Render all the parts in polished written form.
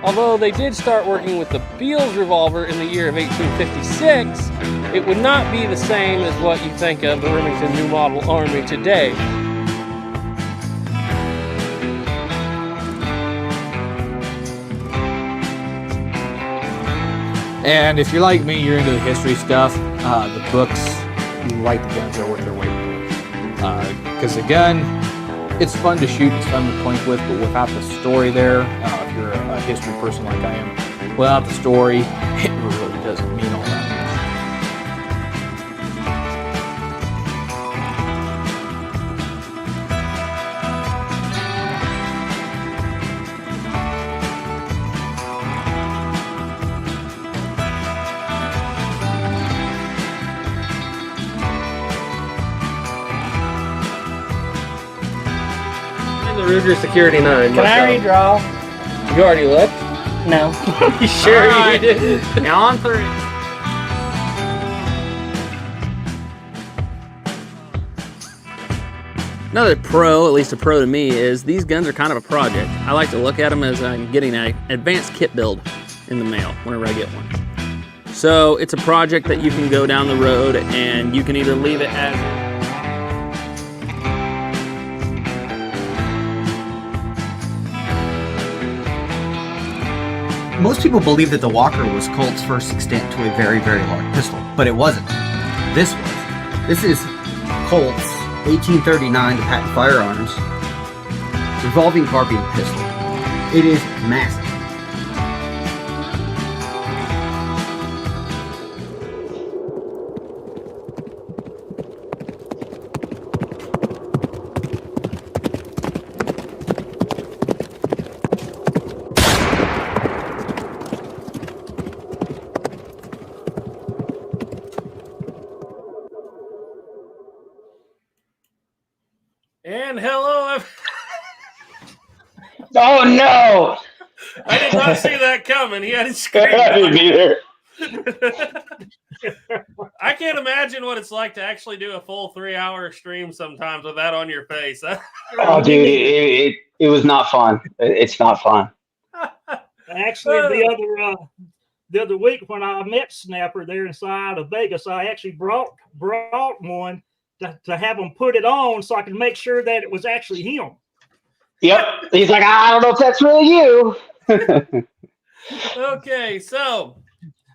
Although they did start working with the Beals revolver in the year of 1856, it would not be the same as what you think of the Remington New Model Army today. And if you're like me, you're into the history stuff, the books, like the guns, are worth their weight in gold. Because the gun, it's fun to shoot, it's fun to plink with, but without the story there, if you're a history person like I am, without the story, it really doesn't mean all that Ruger Security 9. Can I redraw? You already looked? No. You sure right. you did? Now on 3. Another pro, at least a pro to me, is these guns are kind of a project. I like to look at them as I'm getting an advanced kit build in the mail whenever I get one. So it's a project that you can go down the road and you can either leave it as Most people believe that the Walker was Colt's first extent to a very, very large pistol, but it wasn't. This was. This is Colt's 1839 to patent firearms revolving carbine pistol. It is massive. And hello. Oh no! I did not see that coming. He had his screen. I didn't either. I can't imagine what it's like to actually do a full 3-hour stream sometimes with that on your face. Oh, dude, it was not fun. It's not fun. Actually, the other week when I met Snapper there inside of Vegas, I actually brought one to have him put it on so I could make sure that it was actually him. Yep. He's like, I don't know if that's really you. Okay, so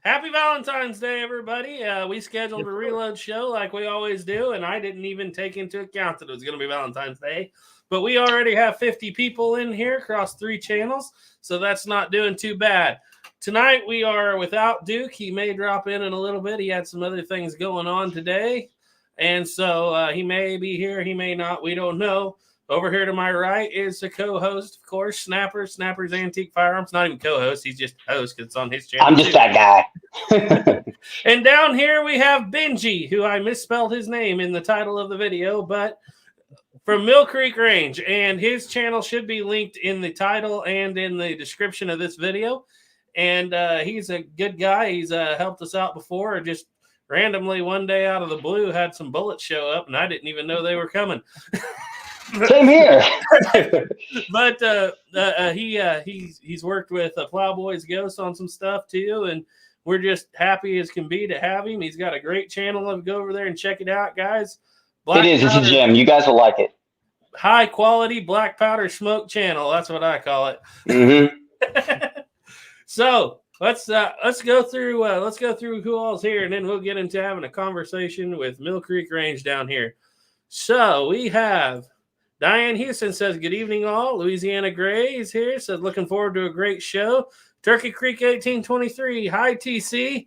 happy Valentine's Day, everybody. We scheduled a reload show like we always do, and I didn't even take into account that it was going to be Valentine's Day. But we already have 50 people in here across 3 channels, so that's not doing too bad. Tonight we are without Duke. He may drop in a little bit. He had some other things going on today, and so he may be here, he may not. We don't know. Over here to my right is the co-host, of course, Snapper. Snapper's Antique Firearms. Not even co-host. He's just host because it's on his channel. I'm just that guy. And down here we have Benji, who I misspelled his name in the title of the video, but from Mill Creek Range. And his channel should be linked in the title and in the description of this video. And he's a good guy. He's helped us out before. Just randomly one day out of the blue had some bullets show up, and I didn't even know they were coming. Same here. But he's worked with Plowboys Ghost on some stuff too, and we're just happy as can be to have him. He's got a great channel. Go over there and check it out, guys. It is. It's a gem. You guys will like it. High quality black powder smoke channel. That's what I call it. Mm-hmm. So let's go through who all's here, and then we'll get into having a conversation with Mill Creek Range down here. So we have Diane Houston says, good evening, all. Louisiana Gray is here. Says, looking forward to a great show. Turkey Creek 1823. Hi, TC.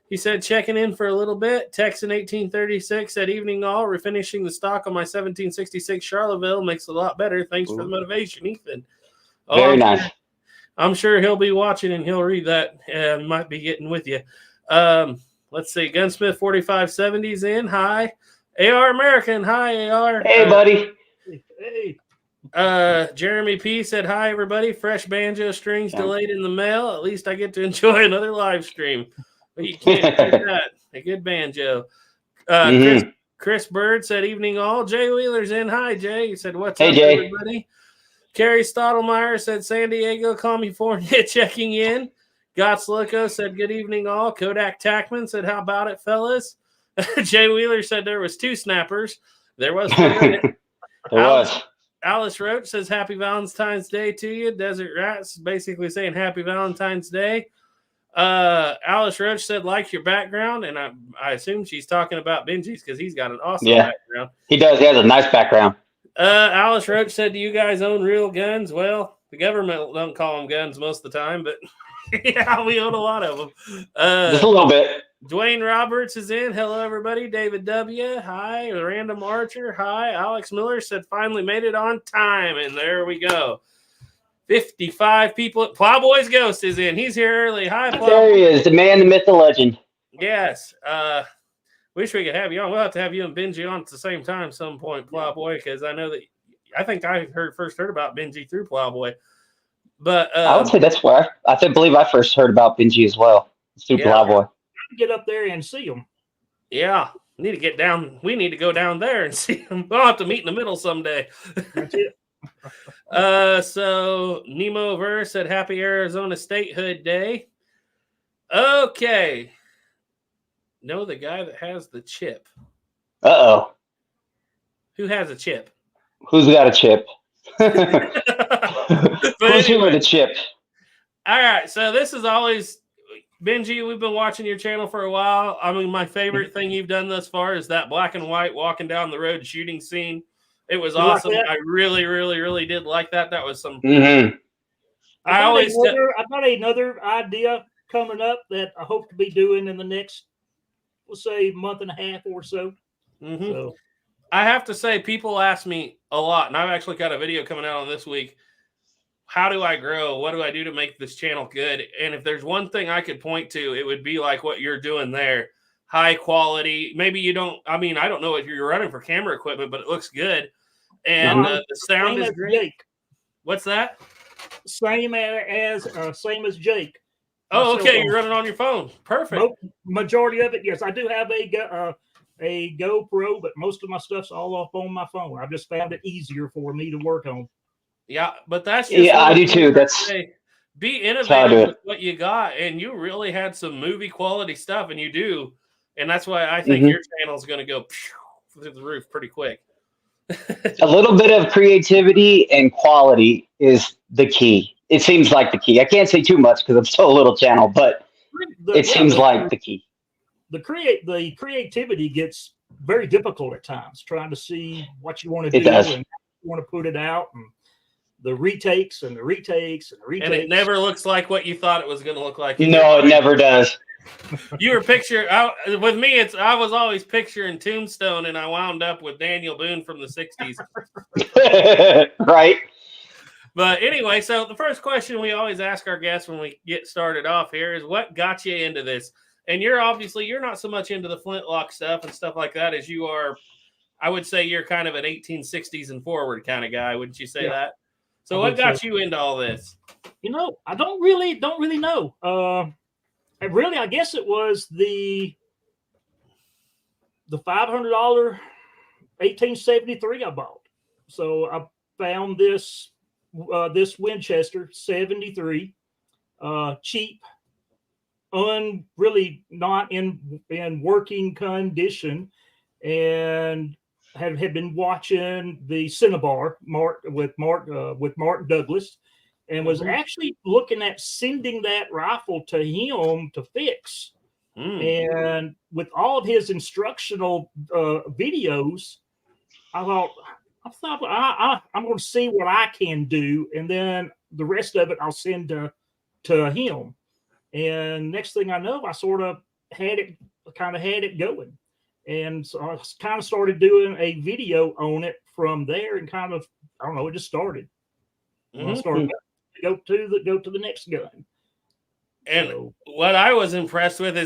He said, checking in for a little bit. Texan 1836 said, evening, all. Refinishing the stock on my 1766 Charlottesville makes it a lot better. Thanks for the motivation, Ethan. Oh, Very nice. I'm sure he'll be watching and he'll read that. He might be getting with you. Let's see. Gunsmith 4570's in. Hi. AR American. Hi, AR. Hey, buddy. Hey. Jeremy P said, hi, everybody. Fresh banjo strings delayed in the mail. At least I get to enjoy another live stream. But you can't do that. A good banjo. Chris Bird said, evening, all. Jay Wheeler's in. Hi, Jay. He said, what's up, Jay. everybody? Carrie Stottlemyre said San Diego, California, checking in. Gots Loco said good evening all. Kodak Tackman said how about it, fellas? Jay Wheeler said there was 2 snappers. There was for a minute. There was. Alice Roach says happy Valentine's Day to you. Desert Rats basically saying happy Valentine's Day. Alice Roach said like your background, and I assume she's talking about Benji's because he's got an awesome background. He does. He has a nice background. Alice Roach said, do you guys own real guns? Well, the government don't call them guns most of the time, but yeah, we own a lot of them. Just a little bit. Dwayne Roberts is in. Hello, everybody. David W. Hi. Random Archer. Hi. Alex Miller said finally made it on time, and there we go. 55 people. Plowboy's Ghost is in. He's here early. Hi, Plowboy. There he is, the man, the myth, the legend. Yes. Wish we could have you on. We'll have to have you and Benji on at the same time some point, Plowboy, because I know that I think I first heard about Benji through Plowboy. But I would say that's where I believe I first heard about Benji as well. Through Plowboy. Get up there and see them. Yeah. Need to get down. We need to go down there and see them. We'll have to meet in the middle someday. That's it. So Nemo Verse said happy Arizona Statehood Day. Okay. Know the guy that has the chip. Uh-oh. Who has a chip? Who's got a chip? Who's anyway, with a chip? All right. So this is always Benji. We've been watching your channel for a while. I mean, my favorite thing you've done thus far is that black and white walking down the road shooting scene. It was awesome. Like I really, really, really did like that. That was some. Mm-hmm. I got another idea coming up that I hope to be doing in the next, we'll say, month and a half or so. Mm-hmm. So I have to say, people ask me a lot, and I've actually got a video coming out on this week. How do I grow? What do I do to make this channel good? And if there's one thing I could point to, it would be like what you're doing there. High quality. Maybe you don't, I mean, I don't know if you're running for camera equipment, but it looks good. And the sound is great. Jake. What's that? Same as Jake. Oh, okay. You're running on your phone. Perfect. Majority of it, yes. I do have a GoPro, but most of my stuff's all off on my phone. I've just found it easier for me to work on. Yeah, but that's just I do too. Be innovative with what you got, and you really had some movie quality stuff, and you do, and that's why I think your channel is going to go through the roof pretty quick. A little bit of creativity and quality is the key. It seems like the key. I can't say too much because I'm still a little channel, but it seems like the key. The creativity gets very difficult at times, trying to see what you want to do and you want to put it out, and the retakes and the retakes and the retakes. And it never looks like what you thought it was going to look like. No, it never does. You were with me. I was always picturing Tombstone, and I wound up with Daniel Boone from the '60s. Right. But anyway, so the first question we always ask our guests when we get started off here is, what got you into this? And you're not so much into the flintlock stuff and stuff like that as you are. I would say you're kind of an 1860s and forward kind of guy. Wouldn't you say that? So what got you into all this? I don't really know. I guess it was the $500 1873 I bought. So I found this Winchester 73, cheap, really not in working condition, and had been watching the Cinnabar with Mark Douglas, and was actually looking at sending that rifle to him to fix. And with all of his instructional videos, I thought I'm going to see what I can do, and then the rest of it I'll send to him. And next thing I know, I sort of had it going. And so I kind of started doing a video on it from there, and it just started. I started to go to the next gun. And what I was impressed with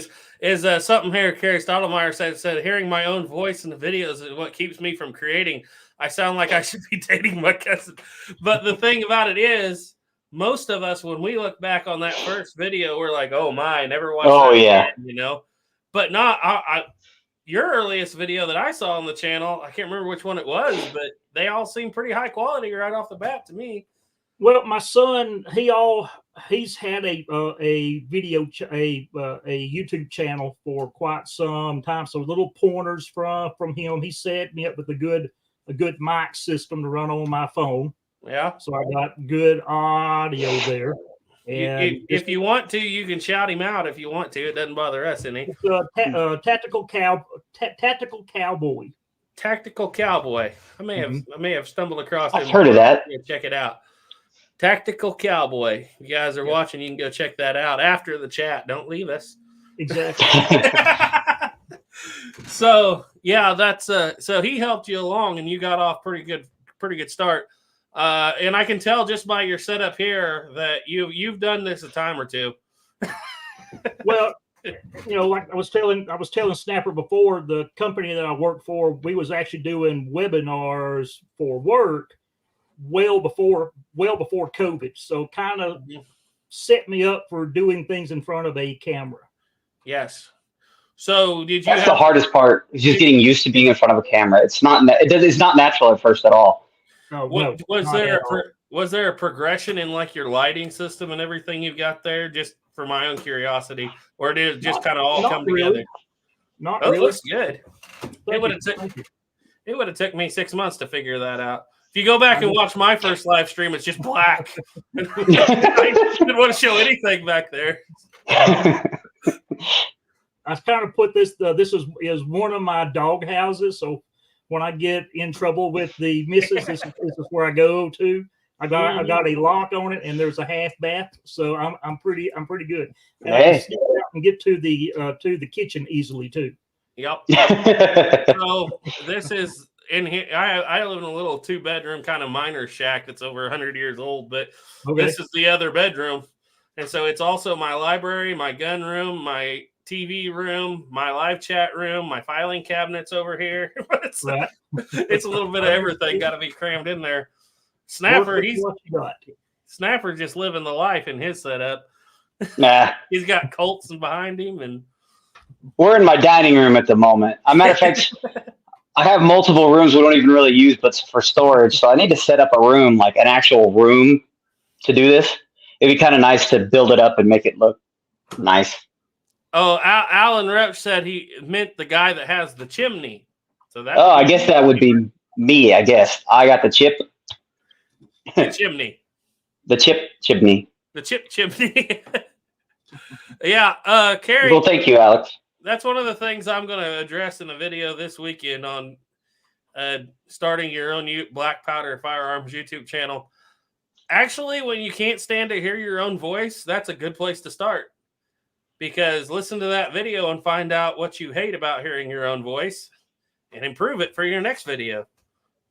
is something here Carrie Stottlemyre said, hearing my own voice in the videos is what keeps me from creating. I sound like I should be dating my cousin. But the thing about it is, most of us, when we look back on that first video, we're like, oh my, never watched that again, But not your earliest video that I saw on the channel, I can't remember which one it was, but they all seem pretty high quality right off the bat to me. Well, my son, he's had a video a YouTube channel for quite some time. So little pointers from him. He set me up with a good mic system to run on my phone. Yeah. So I got good audio there. And if you want to, you can shout him out if you want to. It doesn't bother us any. Tactical cowboy. Tactical Cowboy. I may have stumbled across it. I've heard of that. Check it out. Tactical Cowboy. You guys are watching, you can go check that out after the chat. Don't leave us. Exactly. So yeah, that's so he helped you along and you got off pretty good start. And I can tell just by your setup here that you've done this a time or two. Well, like I was telling Snapper before, the company that I worked for, we was actually doing webinars for work well before COVID. So kind of set me up for doing things in front of a camera. Yes. So did you? That's the hardest part. Is just getting used to being in front of a camera. It's not natural at first at all. Was there a progression in like your lighting system and everything you've got there? Just for my own curiosity, or did it just kind of all come together? Not really. It looks good. It would have took me 6 months to figure that out. If you go back and watch my first live stream, it's just black. I didn't want to show anything back there. I kind of put this. This is one of my dog houses. So when I get in trouble with the missus, this is where I go to. I got a lock on it, and there's a half bath, so I'm pretty good. And I can step out and get to the kitchen easily too. Yep. So this is in here. I live in a little 2-bedroom kind of miner shack that's over 100 years old, but This is the other bedroom, and so it's also my library, my gun room, my TV room, my live chat room, my filing cabinets over here. It's a little bit of everything got to be crammed in there. Snapper, Snapper just living the life in his setup. Nah. He's got Colts behind him, and we're in my dining room at the moment. As a matter of fact, I have multiple rooms we don't even really use, but for storage. So I need to set up a room, like an actual room, to do this. It'd be kind of nice to build it up and make it look nice. Oh, Alan Roach said he meant the guy that has the chimney. So that. I guess that would be me. I guess I got the chip. The chimney. The chimney. The chimney. Yeah, Carrie. Well, thank you, Alex. That's one of the things I'm going to address in a video this weekend on starting your own Black Powder Firearms YouTube channel. Actually, when you can't stand to hear your own voice, that's a good place to start. Because listen to that video and find out what you hate about hearing your own voice and improve it for your next video.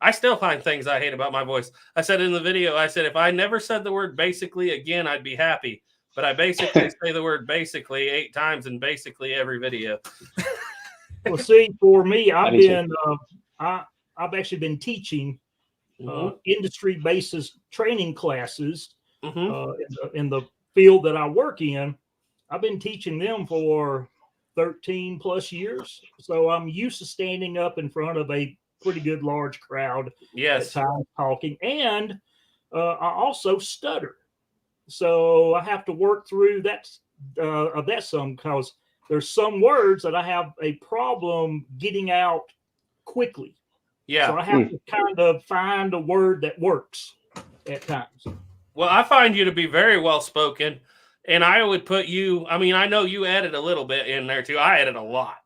I still find things I hate about my voice. I said in the video, if I never said the word basically again, I'd be happy. But I basically say the word basically 8 times in basically every video. Well, see, for me, I've actually been teaching industry-based training classes in the field that I work in. I've been teaching them for 13 plus years. So I'm used to standing up in front of a pretty good large crowd at times talking, and I also stutter, so I have to work through that some, because there's some words that I have a problem getting out quickly. So I have to kind of find a word that works at times. Well, I find you to be very well spoken, and I would put you, I know you edit a little bit in there too. I edit a lot.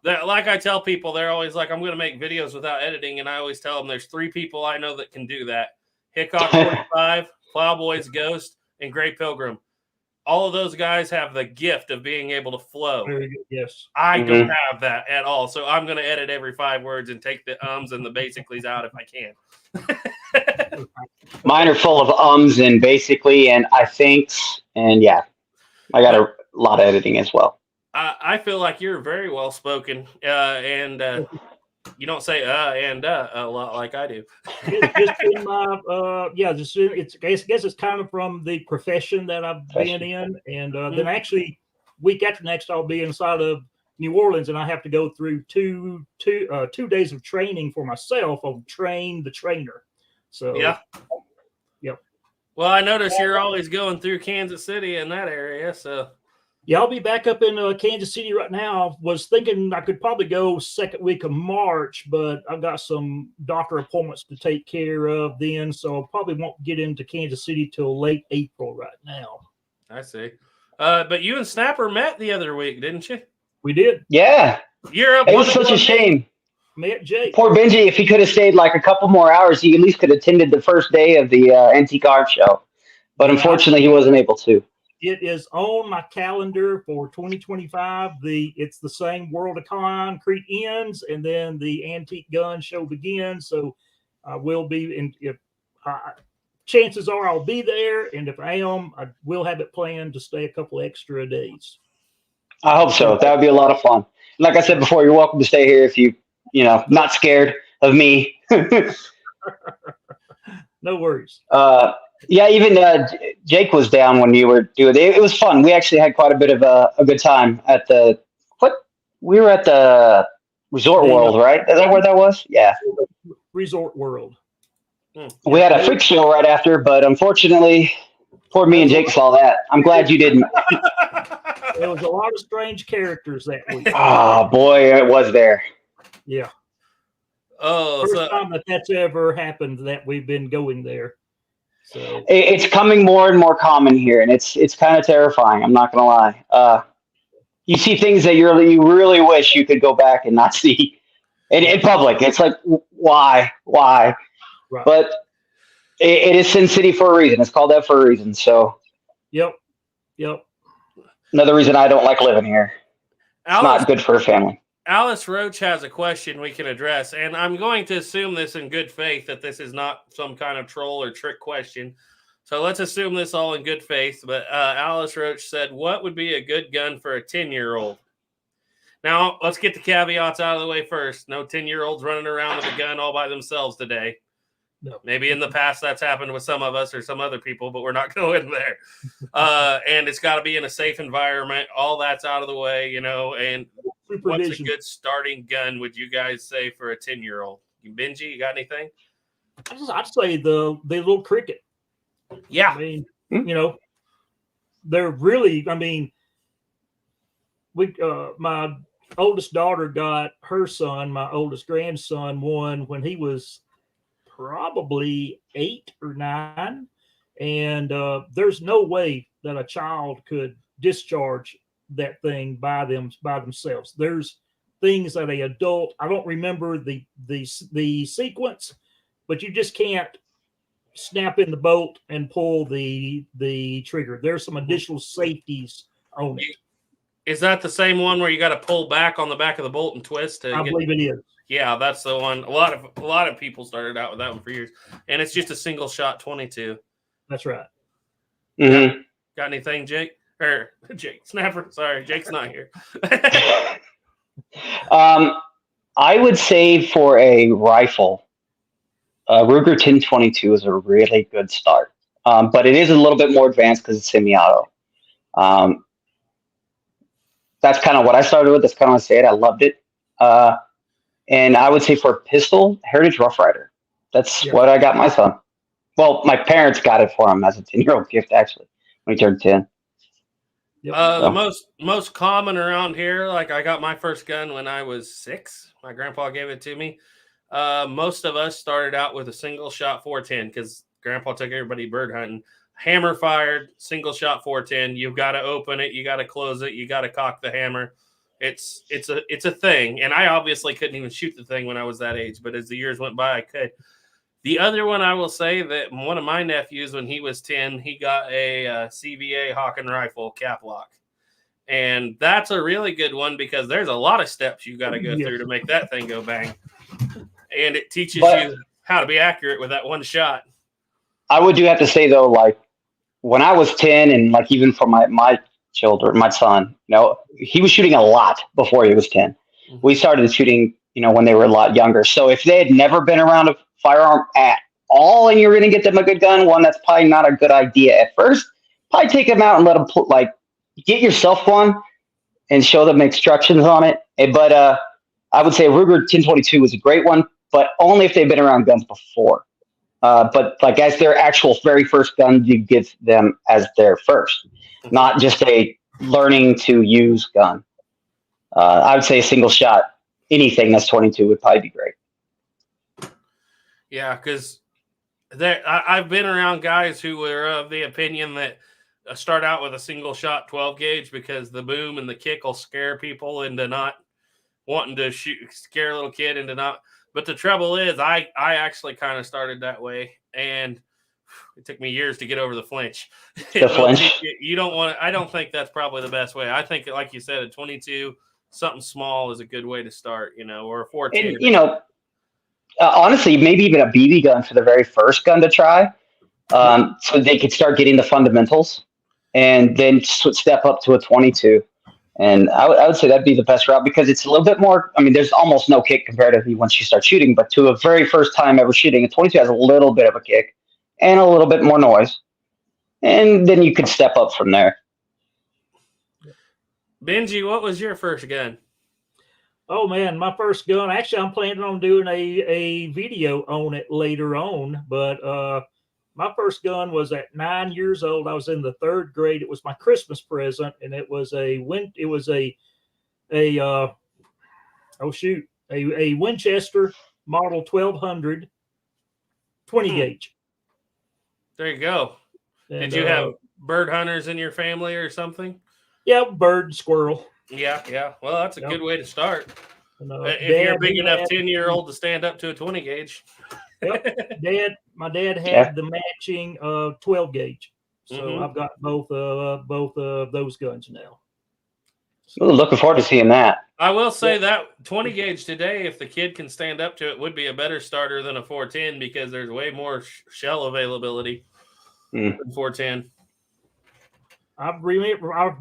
That, like I tell people, they're always like, I'm going to make videos without editing. And I always tell them there's 3 people I know that can do that. Hickok 45, Plowboys Ghost, and Gray Pilgrim. All of those guys have the gift of being able to flow. Very good. Yes. I don't have that at all. So I'm going to edit every 5 words and take the ums and the basicallys out if I can. Mine are full of ums and basically and I thinks. And yeah, I got a lot of editing as well. I feel like you're very well spoken, and you don't say and a lot like I do. Just in my I guess it's kind of from the profession that I've been in, and then actually week after next I'll be inside of New Orleans, and I have to go through two days of training for myself of Train the Trainer. So Well, I notice you're always going through Kansas City in that area, so. Yeah, I'll be back up in Kansas City right now. Was thinking I could probably go second week of March, but I've got some doctor appointments to take care of then, so I probably won't get into Kansas City till late April right now. I see. But you and Snapper met the other week, didn't you? We did. Yeah. You're up. It was such a shame. Met Jake. Poor Benji, if he could have stayed like a couple more hours, he at least could have attended the first day of the Antique Art Show. But unfortunately, he wasn't able to. It is on my calendar for 2025. It's the same World of Concrete ends, and then the Antique Gun Show begins. So I will be in. If chances are I'll be there, and if I am, I will have it planned to stay a couple extra days. I hope so. That would be a lot of fun. Like I said before, you're welcome to stay here if you not scared of me. No worries. Yeah, even Jake was down when you were doing it. It was fun. We actually had quite a bit of a good time at we were at the Resort World, right? Is that where that was? Yeah. Resort World. We had a freak show right after, but unfortunately, poor me and Jake saw that. I'm glad you didn't. There was a lot of strange characters that week. Oh, boy, it was there. Yeah. Oh, First time that's ever happened that we've been going there. So it's coming more and more common here, and it's kind of terrifying. I'm not gonna lie. You see things that you really wish you could go back and not see in public. It's like why? Right. But it is Sin City for a reason. It's called that for a reason. So. Yep. Another reason I don't like living here. It's not good for a family. Alice Roach has a question we can address, and I'm going to assume this in good faith that this is not some kind of troll or trick question. So let's assume this all in good faith. But Alice Roach said, what would be a good gun for a 10-year-old? Now, let's get the caveats out of the way first. No 10-year-olds running around with a gun all by themselves today. No. Maybe in the past that's happened with some of us or some other people, but we're not going there. And it's got to be in a safe environment. All that's out of the way, and what's a good starting gun would you guys say for a 10-year-old? Benji, you got anything? I'd say the little cricket. Yeah. I mean, they're really, my oldest daughter got her son, my oldest grandson, one when he was probably 8 or 9. And there's no way that a child could discharge that thing by themselves. There's things that an adult, I don't remember the sequence, but you just can't snap in the bolt and pull the trigger. There's some additional safeties on it. Is that the same one where you got to pull back on the back of the bolt and twist? I believe it is. Yeah, that's the one. A lot of people started out with that one for years, and it's just a single shot 22. That's right. Mm-hmm. Got anything, Jake? Or Jake Snapper? Sorry, Jake's not here. I would say for a rifle, Ruger 1022 is a really good start, but it is a little bit more advanced because it's semi-auto. That's kind of what I started with. That's kind of what I said. I loved it. And I would say for a pistol, Heritage Rough Rider. That's what I got my son. Well, my parents got it for him as a 10-year-old gift, actually, when he turned 10. The most common around here, like I got my first gun when I was 6. My grandpa gave it to me. Most of us started out with a single shot 410 because grandpa took everybody bird hunting. Hammer fired, single shot 410. You've got to open it. You got to close it. You got to cock the hammer. It's a thing. And I obviously couldn't even shoot the thing when I was that age, but as the years went by, I could. The other one I will say that one of my nephews, when he was 10, he got a CVA Hawken rifle cap lock. And that's a really good one because there's a lot of steps you got to go through to make that thing go bang. And it teaches you how to be accurate with that one shot. I would have to say, though, like when I was 10 and like even for my children, my son, he was shooting a lot before he was 10. Mm-hmm. We started shooting, when they were a lot younger. So if they had never been around a firearm at all and you're going to get them a good gun, one, that's probably not a good idea at first. Probably take them out and let them get yourself one and show them instructions on it. But I would say Ruger 1022 was a great one, but only if they've been around guns before. but like as their actual very first gun, you give them as their first, not just a learning to use gun. I would say a single shot, anything that's 22 would probably be great. Yeah, because I've been around guys who were of the opinion that start out with a single shot 12 gauge because the boom and the kick will scare people into not wanting to scare a little kid into not. But the trouble is, I actually kind of started that way, and it took me years to get over the flinch. The flinch. You don't want. I don't think that's probably the best way. I think, like you said, a 22, something small is a good way to start. Or a 14. And honestly, maybe even a BB gun for the very first gun to try, so they could start getting the fundamentals, and then step up to a 22. And I would say that'd be the best route because it's a little bit more. I mean, there's almost no kick comparatively once you start shooting, but to a very first time ever shooting, a 22 has a little bit of a kick and a little bit more noise, and then you can step up from there. Benji, what was your first gun? Oh man, my first gun. Actually, I'm planning on doing a video on it later on. But my first gun was at 9 years old. I was in the 3rd grade. It was my Christmas present, and it was a Winchester model 1200 20 gauge. There you go. And, did you have bird hunters in your family or something? Yeah, bird, squirrel. Yeah. Well, that's a good way to start. And, if you're a big enough 10-year-old to stand up to a 20 gauge. Yep. My dad had the matching 12 gauge. So I've got both of those guns now. Ooh, looking forward to seeing that. I will say that 20 gauge today, if the kid can stand up to it, would be a better starter than a 410 because there's way more shell availability than 410. I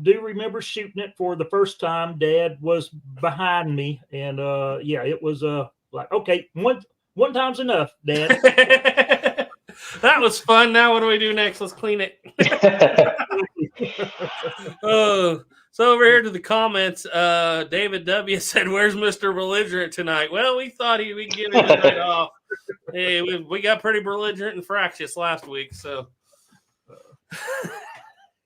do remember shooting it for the first time. Dad was behind me, and it was like, okay, one time's enough, Dad. That was fun. Now what do we do next? Let's clean it. So over here to the comments, David W. said, "Where's Mr. Belligerent tonight?" Well, we thought we'd give him the night off. Hey, we got pretty belligerent and fractious last week, so.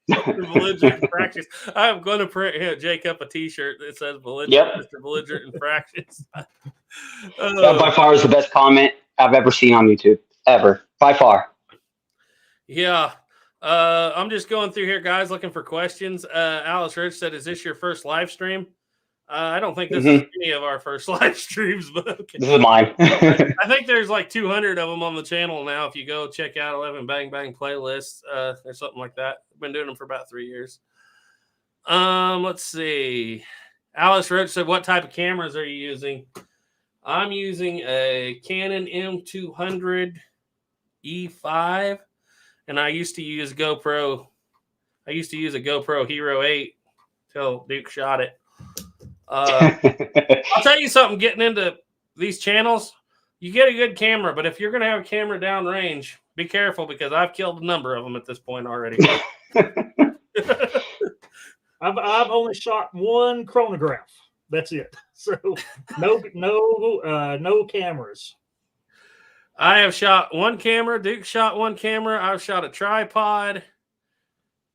Belligerent and fractious. I'm going to print Jacob a T-shirt that says "Belligerent, Mr. Belligerent and fractious." That by far is the best comment I've ever seen on YouTube, ever, by far. Yeah. I'm just going through here, guys, looking for questions. Alice Rich said, "Is this your first live stream?" I don't think this is any of our first live streams, but okay. This is mine. I think there's like 200 of them on the channel now. If you go check out 11 Bang Bang playlists, or something like that. I've been doing them for about 3 years. Let's see. Alice Roach said, "What type of cameras are you using?" I'm using a Canon M200 E5, and I used to use GoPro. I used to use a GoPro Hero 8 till Duke shot it. I'll tell you something, getting into these channels, you get a good camera, but if you're going to have a camera downrange, be careful because I've killed a number of them at this point already. I've only shot one chronograph. That's it. So no cameras. I have shot one camera. Duke shot one camera. I've shot a tripod.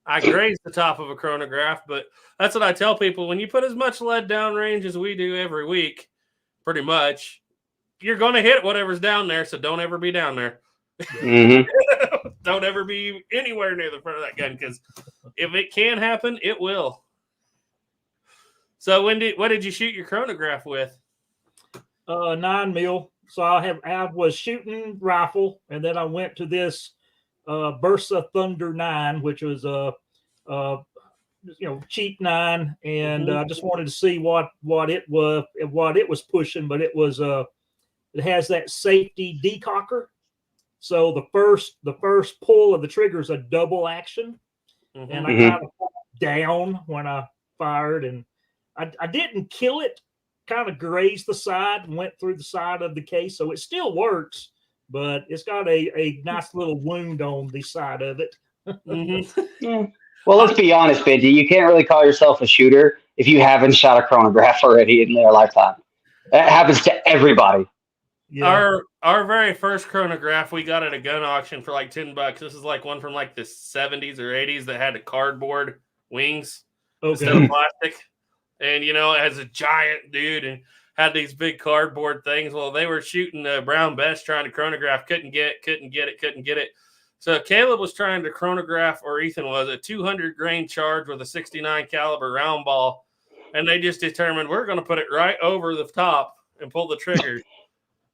I grazed the top of a chronograph, but that's what I tell people. When you put as much lead downrange as we do every week, pretty much, you're going to hit whatever's down there, so don't ever be down there. Don't ever be anywhere near the front of that gun, because if it can happen, it will. So what did you shoot your chronograph with? 9mm. So I was shooting rifle, and then I went to this Bursa Thunder 9, which was cheap 9, and I just wanted to see what it was pushing, but it was it has that safety decocker. So the first pull of the trigger is a double action, and I kind of popped down when I fired, and I didn't kill it. Kind of grazed the side and went through the side of the case, so it still works, but it's got a nice little wound on the side of it. Yeah. Well, let's be honest, Benji. You can't really call yourself a shooter if you haven't shot a chronograph already in their lifetime. That happens to everybody. Yeah. Our very first chronograph we got at a gun auction for like $10. This is like one from like the 70s or 80s that had a cardboard wings instead of plastic. And it has a giant dude and had these big cardboard things. Well, they were shooting a brown best trying to chronograph, couldn't get it. So Caleb was trying to chronograph, or Ethan was, a 200 grain charge with a 69 caliber round ball. And they just determined we're going to put it right over the top and pull the trigger.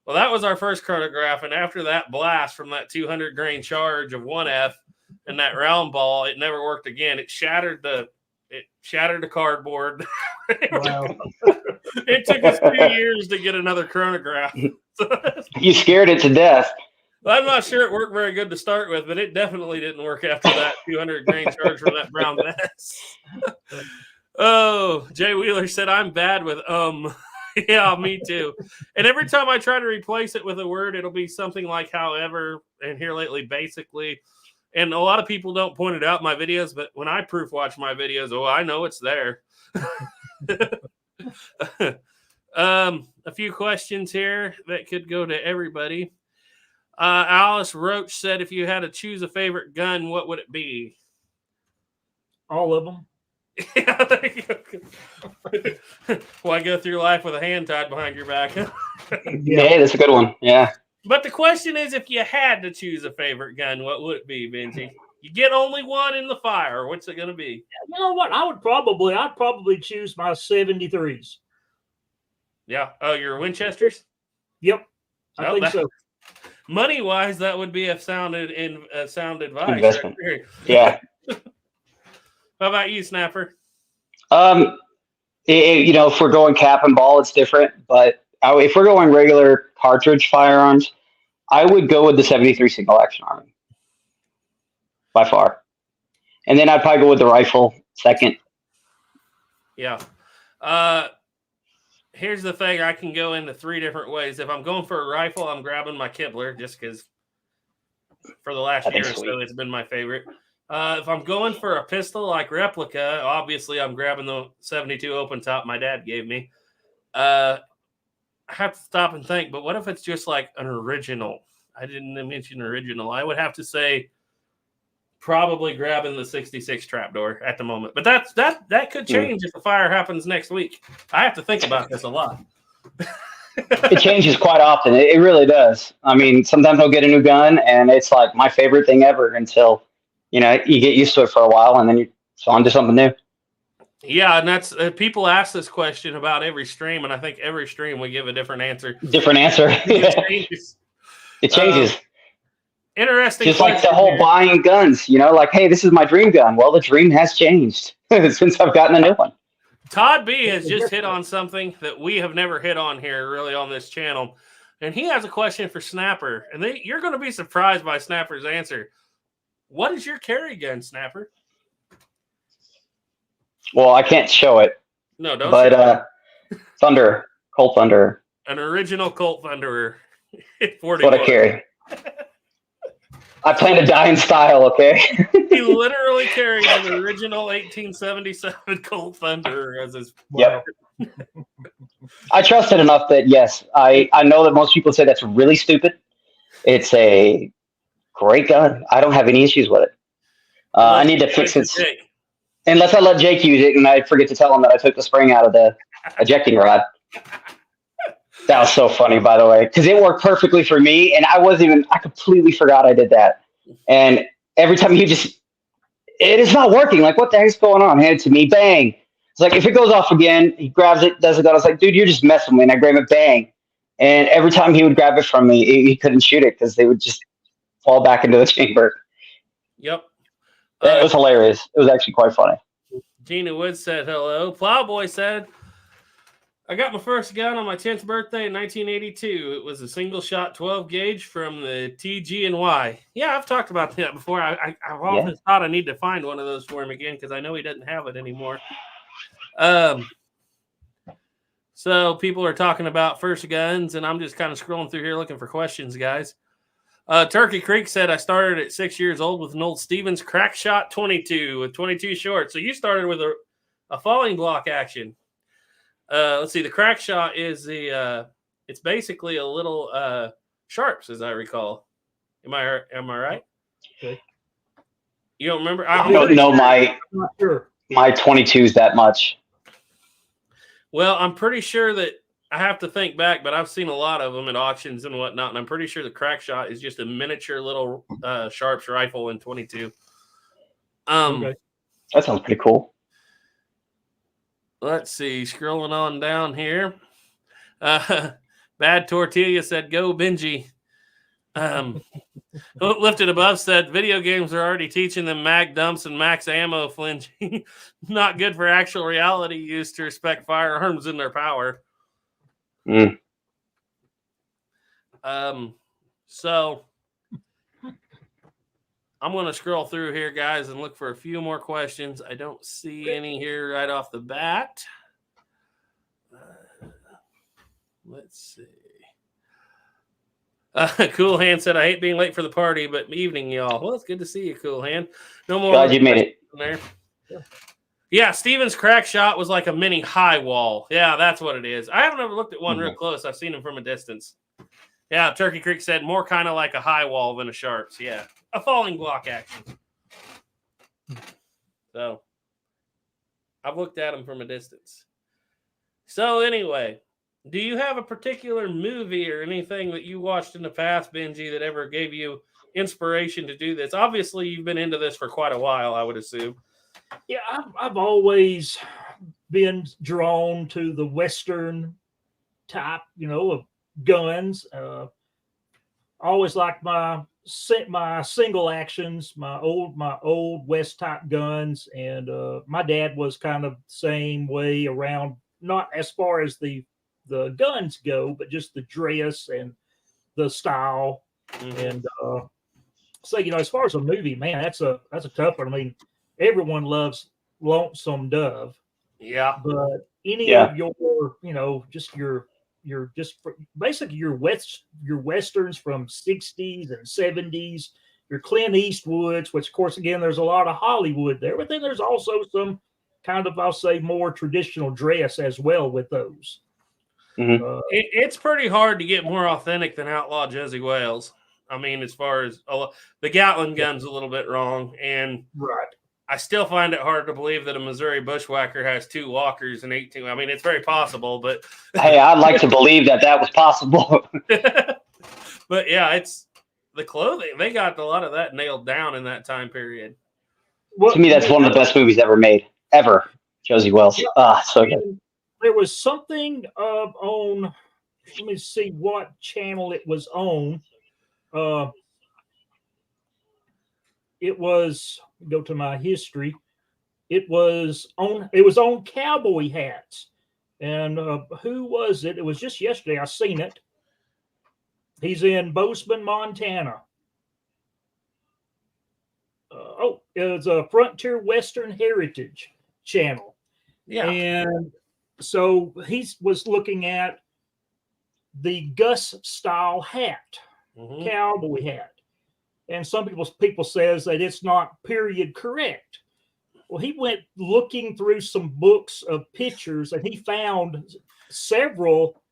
Well, that was our first chronograph. And after that blast from that 200 grain charge of 1F and that round ball, it never worked again. It shattered the cardboard. Wow. It took us 2 years to get another chronograph. You scared it to death. I'm not sure it worked very good to start with, but it definitely didn't work after that 200 grain charge from that brown mess. Oh, Jay Wheeler said, I'm bad with Yeah, me too. And every time I try to replace it with a word, it'll be something like however, and here lately, basically. And a lot of people don't point it out in my videos, but when I proof watch my videos, I know it's there. A few questions here that could go to everybody. Alice Roach said, if you had to choose a favorite gun, what would it be? All of them. Yeah, there you go. Why go through life with a hand tied behind your back? Yeah, that's a good one. Yeah. But the question is, if you had to choose a favorite gun, what would it be, Benji? You get only one in the fire. What's it going to be? You know what? I'd probably choose my 73s. Yeah. Oh, your Winchesters? Yep. I think so. Money wise, that would be a sound advice. Investment. Right? Yeah. How about you, Snapper? If we're going cap and ball, it's different. But if we're going regular cartridge firearms, I would go with the 73 single action Army by far, and then I'd probably go with the rifle second. Yeah. Here's the thing: I can go into 3 different ways. If I'm going for a rifle, I'm grabbing my Kibler just because for the last year or so it's been my favorite. If I'm going for a pistol like replica, obviously I'm grabbing the 72 open top my dad gave me. I have to stop and think, but what if it's just like an original? I didn't mention original. I would have to say probably grabbing the 66 trapdoor at the moment. But that could change if the fire happens next week. I have to think about this a lot. It changes quite often. It really does. I mean, sometimes I'll get a new gun and it's like my favorite thing ever until you get used to it for a while, and then you're on to something new. Yeah, and that's people ask this question about every stream, and I think every stream we give a different answer. It changes. Interesting. Just like the whole buying guns, like, hey, this is my dream gun. Well, the dream has changed since I've gotten a new one. Todd B has just hit on something that we have never hit on here really on this channel, and he has a question for Snapper, and you're going to be surprised by Snapper's answer. What is your carry gun, Snapper? Well, I can't show it. No, don't. But Colt Thunder. An original Colt Thunderer. That's what I carry. I plan to die in style, okay? He literally carries an original 1877 Colt Thunderer as his. Yep. I trust it enough that, yes, I know that most people say that's really stupid. It's a great gun. I don't have any issues with it. I need to fix it. Unless I let Jake use it and I forget to tell him that I took the spring out of the ejecting rod. That was so funny, by the way, because it worked perfectly for me. And I completely forgot I did that. And every time it is not working. Like, what the heck's going on? Hand it to me. Bang. It's like, if it goes off again, he grabs it, does it. I was like, dude, you're just messing with me. And I grab it, bang. And every time he would grab it from me, he couldn't shoot it because they would just fall back into the chamber. Yep. It was hilarious. It was actually quite funny. Gina Woods said hello. Plowboy said, I got my first gun on my 10th birthday in 1982. It was a single shot 12 gauge from the TG&Y. Yeah, I've talked about that before. I've often thought I need to find one of those for him again because I know he doesn't have it anymore. So people are talking about first guns, and I'm just kind of scrolling through here looking for questions, guys. Turkey Creek said, I started at 6 years old with an old Stevens crack shot 22 with 22 short. So you started with a falling block action. Let's see. The crack shot is It's basically a little Sharps, as I recall. Am I right? Okay. You don't remember? I don't know I'm not sure. my 22s that much. Well, I'm pretty sure that I have to think back, but I've seen a lot of them at auctions and whatnot, and I'm pretty sure the crack shot is just a miniature little Sharps rifle in 22. Okay. That sounds pretty cool. Let's see. Scrolling on down here. Bad Tortilla said, "Go Benji." Lifted Above said, "Video games are already teaching them mag dumps and max ammo flinching. Not good for actual reality use to respect firearms and their power." Mm. So I'm going to scroll through here, guys, and look for a few more questions. I don't see any here right off the bat. Let's see. Cool Hand said, "I hate being late for the party, but evening, y'all." Well, it's good to see you, Cool Hand. No more. Glad you made it. There. Yeah, Steven's crack shot was like a mini Highwall. Yeah, that's what it is. I haven't ever looked at one real close. I've seen them from a distance. Yeah, Turkey Creek said more kind of like a Highwall than a Sharps. Yeah, a falling block action. So I've looked at them from a distance. So anyway, do you have a particular movie or anything that you watched in the past, Benji, that ever gave you inspiration to do this? Obviously, you've been into this for quite a while, I would assume. Yeah, I've always been drawn to the Western type, of guns. Always liked my single actions, my old West type guns, and my dad was kind of the same way around. Not as far as the guns go, but just the dress and the style. Mm-hmm. And so as far as a movie, man, that's a tough one. I mean, everyone loves Lonesome Dove. Yeah. But any of your, basically your westerns from 60s and 70s, your Clint Eastwoods, which of course again there's a lot of Hollywood there, but then there's also some kind of, I'll say, more traditional dress as well with those. Mm-hmm. It's pretty hard to get more authentic than Outlaw Jersey Wales. I mean, as far as the Gatling gun's a little bit wrong, and right. I still find it hard to believe that a Missouri bushwhacker has 2 walkers and 18. I mean, it's very possible, but hey, I'd like to believe that was possible. But yeah, it's the clothing. They got a lot of that nailed down in that time period. Well, to me, that's one of the best movies ever made. Ever. Josie Wells. So good. There was something on, let me see what channel it was on. It was, go to my history. It was on cowboy hats. And who was it? It was just yesterday. I seen it. He's in Bozeman, Montana. It's a Frontier Western Heritage channel. Yeah. And so he was looking at the Gus style hat, cowboy hat. And some people says that it's not period correct. Well, he went looking through some books of pictures and he found several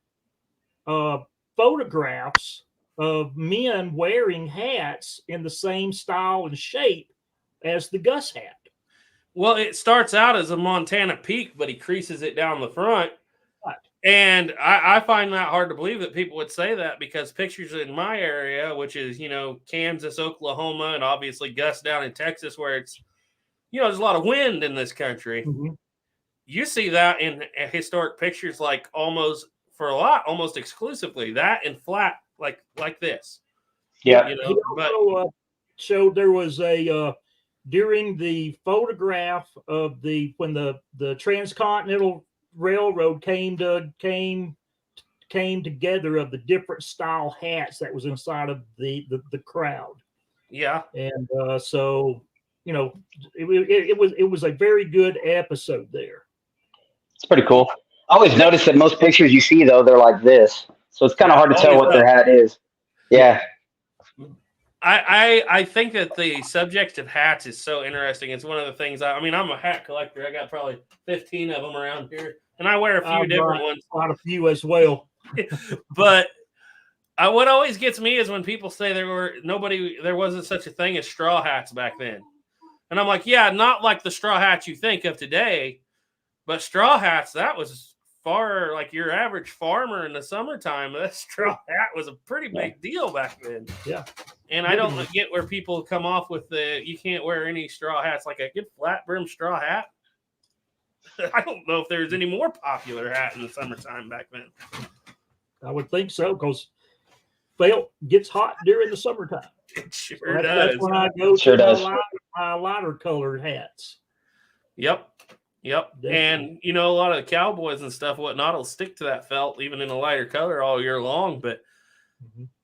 photographs of men wearing hats in the same style and shape as the Gus hat. Well, it starts out as a Montana peak, but he creases it down the front. Right. And I find that hard to believe that people would say that, because pictures in my area, which is, Kansas, Oklahoma, and obviously Gus down in Texas, where it's, there's a lot of wind in this country. Mm-hmm. You see that in historic pictures, like almost exclusively that and flat, like this. Yeah. He also showed there was a, during the photograph of when the Transcontinental Railroad came together, of the different style hats that was inside of the crowd. Yeah. And so, it was a very good episode there. It's pretty cool. I always notice that most pictures you see, though, they're like this. So it's kind of hard to tell what their hat is. Yeah. I think that the subject of hats is so interesting. It's one of the things. I'm a hat collector. I got probably 15 of them around here, and I wear a few different ones. Quite a few as well. But what always gets me is when people say there wasn't such a thing as straw hats back then. And I'm like, yeah, not like the straw hats you think of today, but straw hats, that was far like your average farmer in the summertime. That straw hat was a pretty big deal back then. Yeah. And I don't get where people come off with you can't wear any straw hats, like a good flat brim straw hat. I don't know if there's any more popular hat in the summertime back then. I would think so, because felt gets hot during the summertime. It sure That's does. when I go to my lighter colored hats. Yep. Definitely. And, a lot of the cowboys and stuff, whatnot, will stick to that felt even in a lighter color all year long. But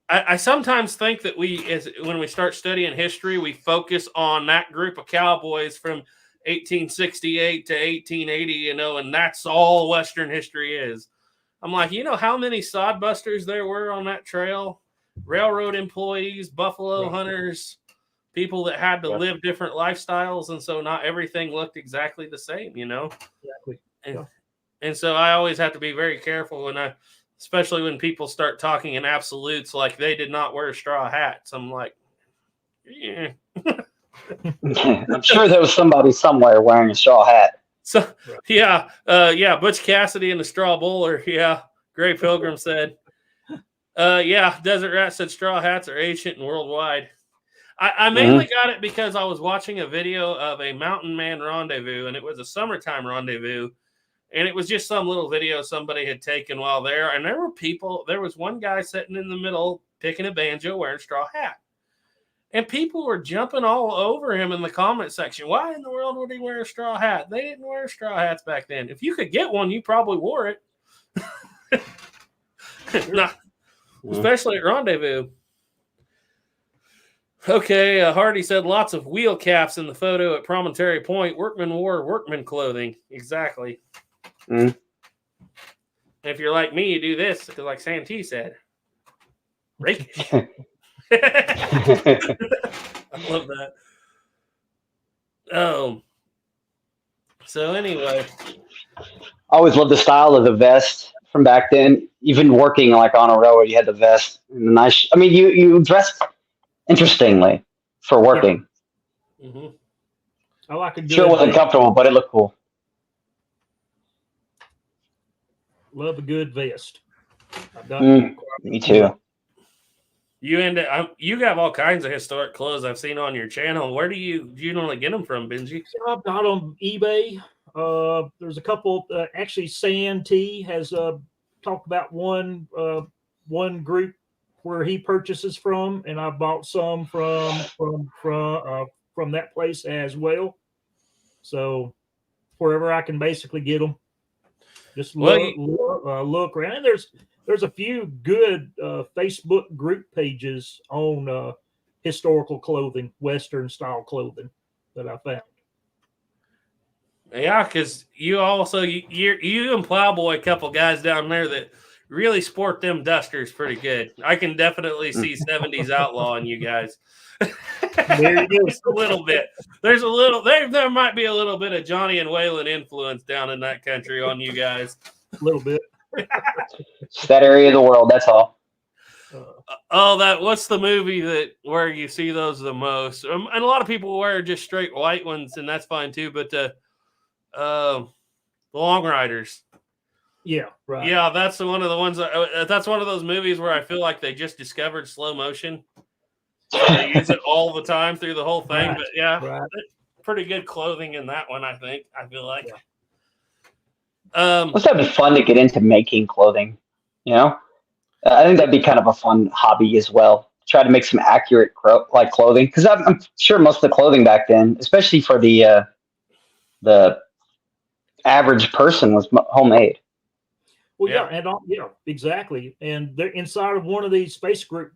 I sometimes think that when we start studying history, we focus on that group of cowboys from 1868 to 1880, and that's all Western history is. I'm like, how many sodbusters there were on that trail? Railroad employees, buffalo hunters, people that had to live different lifestyles, and so not everything looked exactly the same, Exactly. And so I always have to be very careful especially when people start talking in absolutes, like they did not wear straw hats. I'm like, yeah. I'm sure there was somebody somewhere wearing a straw hat. So yeah, Butch Cassidy and the straw bowler. Yeah, Gray Pilgrim said. Desert Rat said straw hats are ancient and worldwide. I mainly got it because I was watching a video of a mountain man rendezvous, and it was a summertime rendezvous, and it was just some little video somebody had taken while there. And there was one guy sitting in the middle picking a banjo wearing a straw hat. And people were jumping all over him in the comment section. Why in the world would he wear a straw hat? They didn't wear straw hats back then. If you could get one, you probably wore it. Especially at rendezvous. Okay, Hardy said lots of wheel caps in the photo at Promontory Point. Workmen wore workman clothing. Exactly. If you're like me, you do this, like Santee said. Rakish. I love that. So anyway, I always loved the style of the vest from back then. Even working like on a railroad, you had the vest and the nice. I mean, you dressed interestingly for working. I like a good. Sure, it wasn't comfortable, but it looked cool. Love a good vest. Me too. You have all kinds of historic clothes I've seen on your channel. Where do you normally get them from, Benji? I've got on eBay. There's a couple. Actually, Santee has talked about one group where he purchases from, and I bought some from that place as well. So wherever I can basically get them, just look around. And there's a few good Facebook group pages on historical clothing, Western style clothing that I found. Yeah, because you and Plowboy, a couple guys down there that really sport them dusters pretty good. I can definitely see 70s outlaw in you guys. There you go. Just a little bit. There might be a little bit of Johnny and Waylon influence down in that country on you guys. A little bit. It's that area of the world, that's all. What's the movie where you see those the most? And a lot of people wear just straight white ones, and that's fine too. But the Long Riders. Yeah, right. Yeah, that's one of the ones. That's one of those movies where I feel like they just discovered slow motion. So they use it all the time through the whole thing. Right, but yeah, pretty good clothing in that one. I feel like. Must have been fun to get into making clothing. I think that'd be kind of a fun hobby as well. Try to make some accurate clothing, because I'm sure most of the clothing back then, especially for the average person, was homemade. Well, yeah, exactly. And they're inside of one of these space group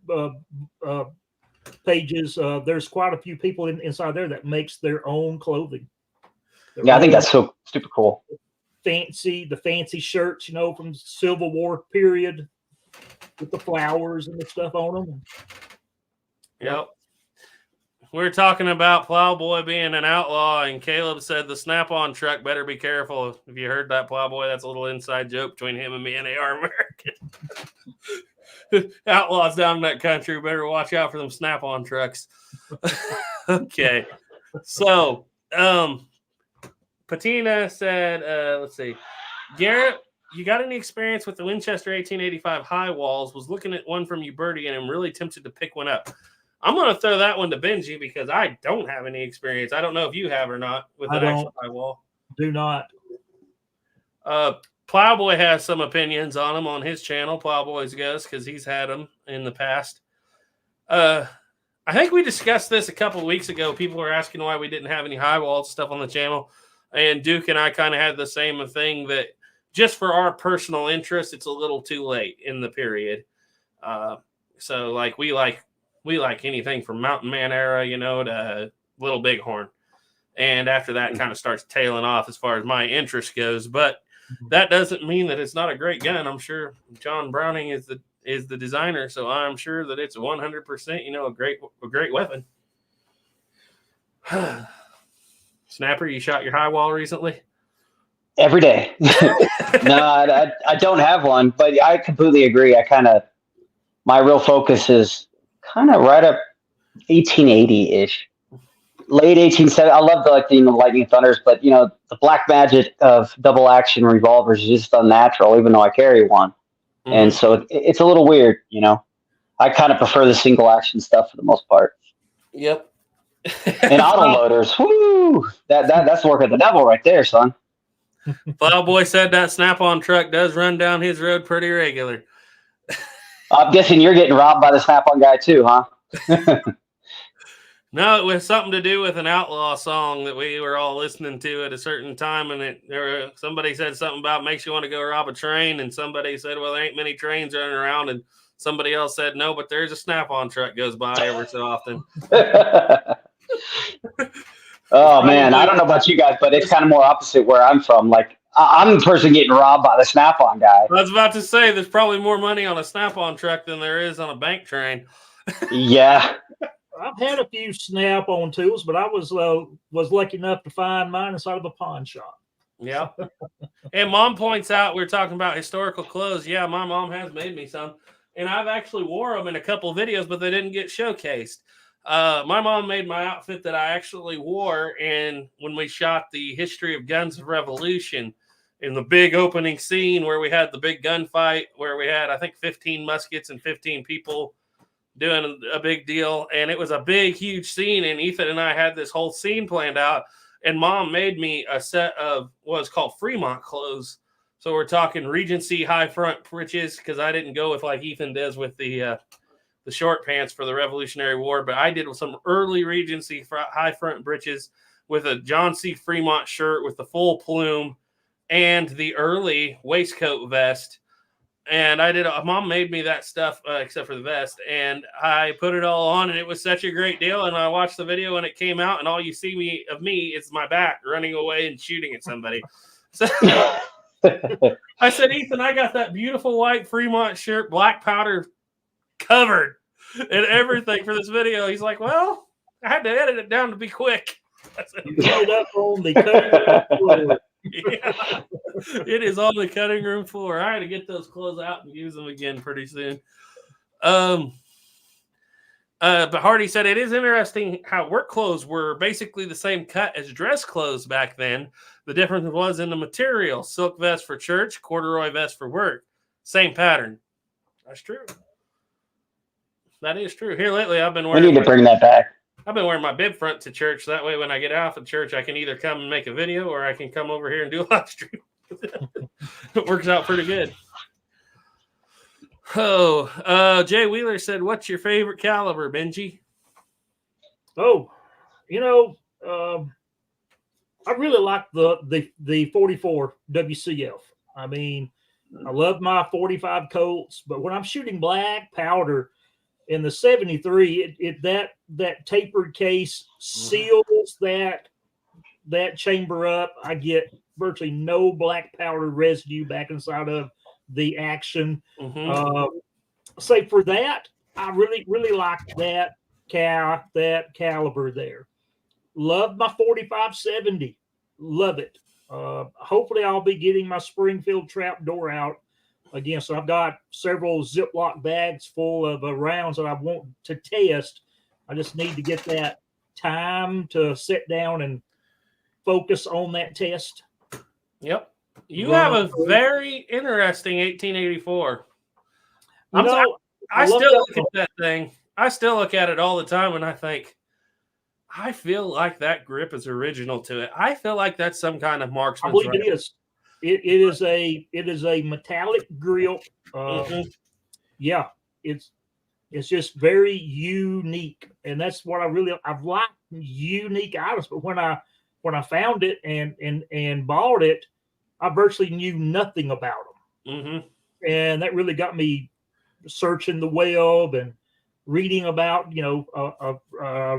pages. There's quite a few people inside there that makes their own clothing. I think that's so super cool. The fancy shirts, from Civil War period, with the flowers and the stuff on them. Yep. We're talking about Plowboy being an outlaw, and Caleb said the Snap-on truck better be careful. If you heard that, Plowboy, that's a little inside joke between him and me and AR America. Outlaws down in that country better watch out for them Snap-on trucks. Okay. So, Patina said, let's see. Garrett, you got any experience with the Winchester 1885 Highwalls? Was looking at one from you, Birdie, and I'm really tempted to pick one up. I'm going to throw that one to Benji because I don't have any experience. I don't know if you have or not with an actual Highwall. Do not. Plowboy has some opinions on them on his channel, Plowboy's Ghost, because he's had them in the past. I think we discussed this a couple of weeks ago. People were asking why we didn't have any Highwall stuff on the channel. And Duke and I kind of had the same thing that just for our personal interest, it's a little too late in the period. So like we like anything from Mountain Man era, to Little Bighorn. And after that, it kind of starts tailing off as far as my interest goes. But that doesn't mean that it's not a great gun. I'm sure John Browning is the designer, so I'm sure that it's 100%, a great weapon. Snapper, you shot your Highwall recently? Every day. No, I don't have one, but I completely agree. My real focus is kind of right up 1880-ish. Late 1870s. I love the Lightning Thunders, but the black magic of double action revolvers is just unnatural, even though I carry one. Mm-hmm. And so it's a little weird, I kind of prefer the single action stuff for the most part. Yep. And autoloaders, whoo! That's the work of the devil right there, son. Plowboy said that Snap-on truck does run down his road pretty regular. I'm guessing you're getting robbed by the Snap-on guy too, huh? No, it was something to do with an outlaw song that we were all listening to at a certain time, and somebody said something about makes you want to go rob a train, and somebody said, well, there ain't many trains running around, and somebody else said, no, but there's a Snap-on truck goes by every so often. Oh, man, I don't know about you guys, but it's kind of more opposite where I'm from. Like, I'm the person getting robbed by the Snap-on guy. I was about to say, there's probably more money on a Snap-on truck than there is on a bank train. Yeah. I've had a few Snap-on tools, but I was lucky enough to find mine inside of a pawn shop. Yeah. And Mom points out, we're talking about historical clothes. Yeah, my mom has made me some. And I've actually wore them in a couple of videos, but they didn't get showcased. My mom made my outfit that I actually wore when we shot the History of Guns of Revolution in the big opening scene where we had the big gunfight, where we had, I think, 15 muskets and 15 people doing a big deal. And it was a big, huge scene. And Ethan and I had this whole scene planned out. And Mom made me a set of what's called Fremont clothes. So we're talking Regency high front breeches, because I didn't go with like Ethan does with the short pants for the Revolutionary War, but I did with some early Regency high front breeches with a John C. Fremont shirt with the full plume and the early waistcoat vest. And Mom made me that stuff except for the vest, and I put it all on, and it was such a great deal. And I watched the video when it came out, and all you see of me is my back running away and shooting at somebody. So I said, Ethan, I got that beautiful white Fremont shirt, black powder covered and everything for this video. He's like, well, I had to edit it down to be quick. I said, you put it up on the cutting floor. Yeah, it is on the cutting room floor. I had to get those clothes out and use them again pretty soon. But Hardy said it is interesting how work clothes were basically the same cut as dress clothes back then. The difference was in the material. Silk vest for church, corduroy vest for work. Same pattern. That's true. That is true. Here lately, I've been wearing. We need to bring that back. I've been wearing my bib front to church. That way, when I get out of church, I can either come and make a video, or I can come over here and do a live stream. It works out pretty good. Oh, Jay Wheeler said, "What's your favorite caliber, Benji?" Oh, I really like the 44 WCF. I mean, I love my 45 Colts, but when I'm shooting black powder in the 73, that tapered case seals that chamber up. I get virtually no black powder residue back inside of the action. So for that, I really like that caliber there. Love my 45-70. Love it. Hopefully I'll be getting my Springfield trap door out again, so I've got several Ziploc bags full of rounds that I want to test. I just need to get that time to sit down and focus on that test. Yep. You have a very interesting 1884. I still look at that thing. I still look at it all the time and I think, I feel like that grip is original to it. I feel like that's some kind of marksman's rifle. I believe it is. It is a metallic grip. Yeah, it's just very unique, and that's what I've liked unique items. But when I found it and bought it, I virtually knew nothing about them, and that really got me searching the web and reading about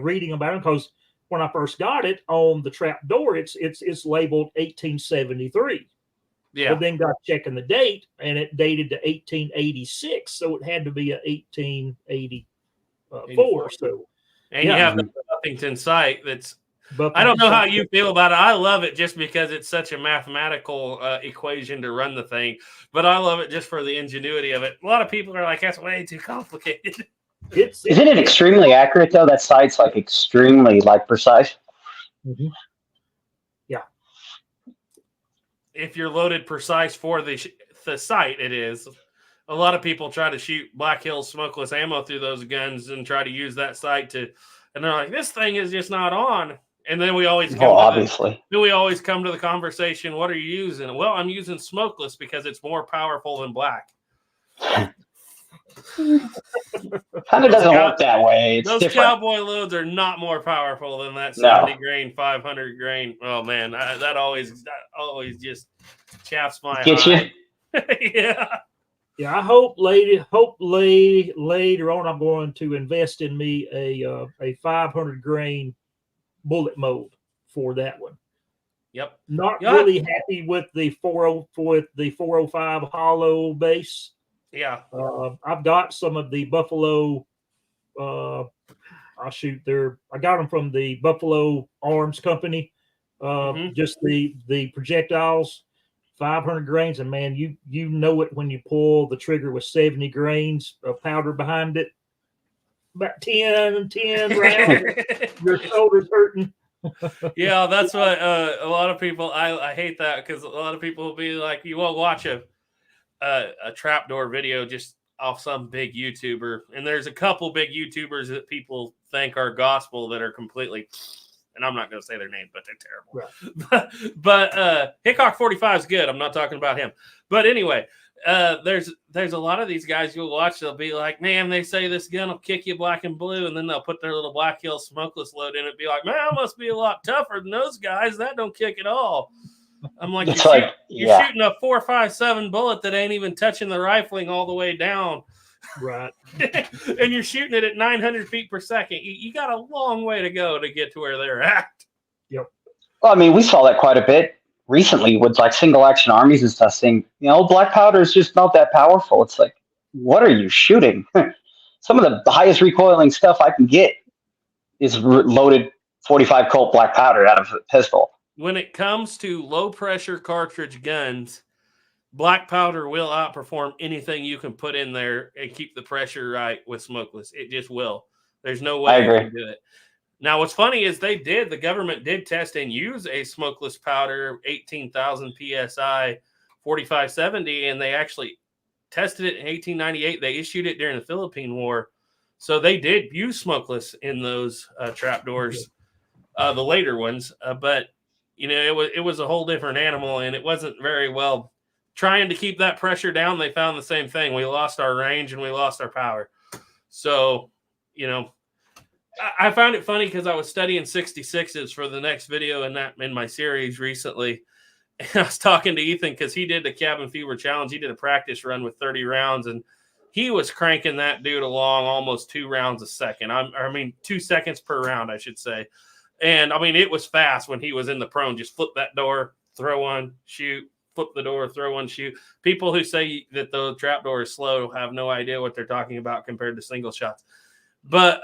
reading about them, because when I first got it on the trap door, it's labeled 1873. Yeah. But then got checking the date, and it dated to 1886, so it had to be a 1884. So, and you have the Buffington sight. I don't know how you feel about it. I love it just because it's such a mathematical equation to run the thing, but I love it just for the ingenuity of it. A lot of people are like, that's way too complicated. Isn't it extremely accurate though? That sight's like extremely precise. Yeah. If you're loaded precise for the sight, it is. A lot of people try to shoot Black Hills smokeless ammo through those guns and try to use that sight and they're like, this thing is just not on. And then we always come to the conversation, what are you using? Well, I'm using smokeless because it's more powerful than black. Kind of doesn't work that way. It's those different. cowboy loads are not more powerful than that 70 grain, 500 grain. Oh man, that always just chaps my eye. Yeah. Yeah, I hope later on I'm going to invest in me a 500 grain bullet mold for that one. Yep. Not really happy with the 405 hollow base. Yeah. I've got some of the Buffalo. I got them from the Buffalo Arms Company. Just the projectiles, 500 grains, and man, you know it when you pull the trigger with 70 grains of powder behind it. About 10 rounds, your shoulder's hurting. Yeah, that's what a lot of people. I hate that because a lot of people will be like, you won't watch a trapdoor video just off some big YouTuber, and there's a couple big YouTubers that people think are gospel that are completely, and I'm not going to say their name, but they're terrible. Right. But Hickok 45 is good. I'm not talking about him. But anyway, there's a lot of these guys you'll watch. They'll be like, man, they say this gun will kick you black and blue, and then they'll put their little Black Hills smokeless load in it. Be like, man, that must be a lot tougher than those guys. That don't kick at all. I'm like, you're shooting a 4.57 bullet that ain't even touching the rifling all the way down. Right. And you're shooting it at 900 feet per second. You got a long way to go to get to where they're at. Yep. Well, I mean, we saw that quite a bit recently with like single action armies and stuff saying, black powder is just not that powerful. It's like, what are you shooting? Some of the highest recoiling stuff I can get is loaded 45 Colt black powder out of a pistol. When it comes to low pressure cartridge guns, black powder will outperform anything you can put in there and keep the pressure right with smokeless. It just will. There's no way you can do it. Now, what's funny is the government did test and use a smokeless powder, 18,000 PSI, 4570, and they actually tested it in 1898. They issued it during the Philippine War. So they did use smokeless in those trapdoors, the later ones. But, it was a whole different animal, and it wasn't very well. Trying to keep that pressure down, they found the same thing. We lost our range and we lost our power. So, I found it funny because I was studying 66s for the next video in my series recently. And I was talking to Ethan because he did the cabin fever challenge. He did a practice run with 30 rounds, and he was cranking that dude along almost 2 rounds a second. 2 seconds per round, I should say. And it was fast when he was in the prone. Just flip that door, throw one, shoot, flip the door, throw one, shoot. People who say that the trapdoor is slow have no idea what they're talking about compared to single shots. But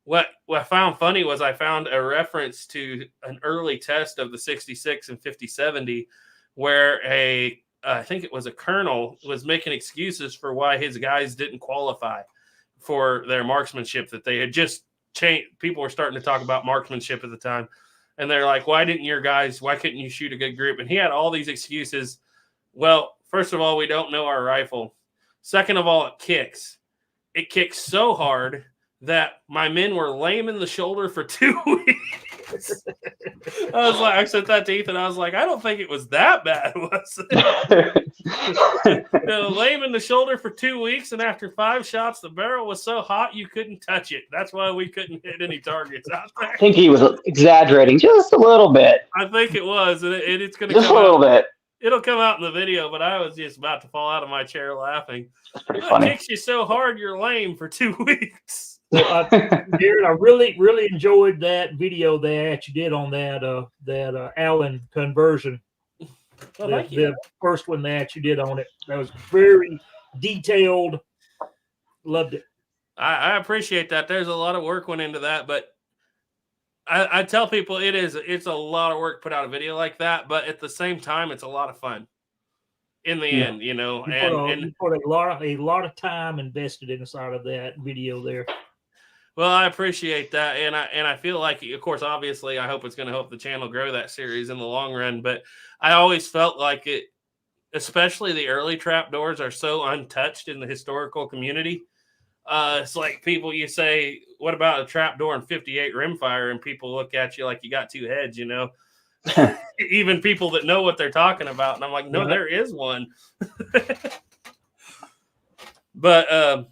what I found funny was I found a reference to an early test of the 66 and 5070 where a I think it was a colonel, was making excuses for why his guys didn't qualify for their marksmanship, that they had just changed. People were starting to talk about marksmanship at the time. And they're like, why couldn't you shoot a good group? And he had all these excuses. Well, first of all, we don't know our rifle. Second of all, it kicks. It kicks so hard that my men were lame in the shoulder for 2 weeks. I said that to Ethan. I was like, I don't think it was that bad, was it? Lame in the shoulder for 2 weeks, and after 5 shots, the barrel was so hot you couldn't touch it. That's why we couldn't hit any targets out there. I think he was exaggerating just a little bit. I think it was, and it's going to just a little bit. It'll come out in the video, but I was just about to fall out of my chair laughing. That's pretty funny. It kicks you so hard you're lame for 2 weeks. Jared, I really enjoyed that video that you did on that Allen conversion. Well, the first one that you did on it. That was very detailed. Loved it. I appreciate that. There's a lot of work went into that, but I tell people it's a lot of work to put out a video like that, but at the same time, it's a lot of fun in the end, you know. You put a lot of time invested inside of that video there. Well, I appreciate that, and I feel like, of course, obviously, I hope it's going to help the channel grow that series in the long run. But I always felt like it, especially the early trapdoors, are so untouched in the historical community. It's like you say, what about a trapdoor in 58 rimfire? And people look at you like you got 2 heads, you know, even people that know what they're talking about. And I'm like, no, there is one. But,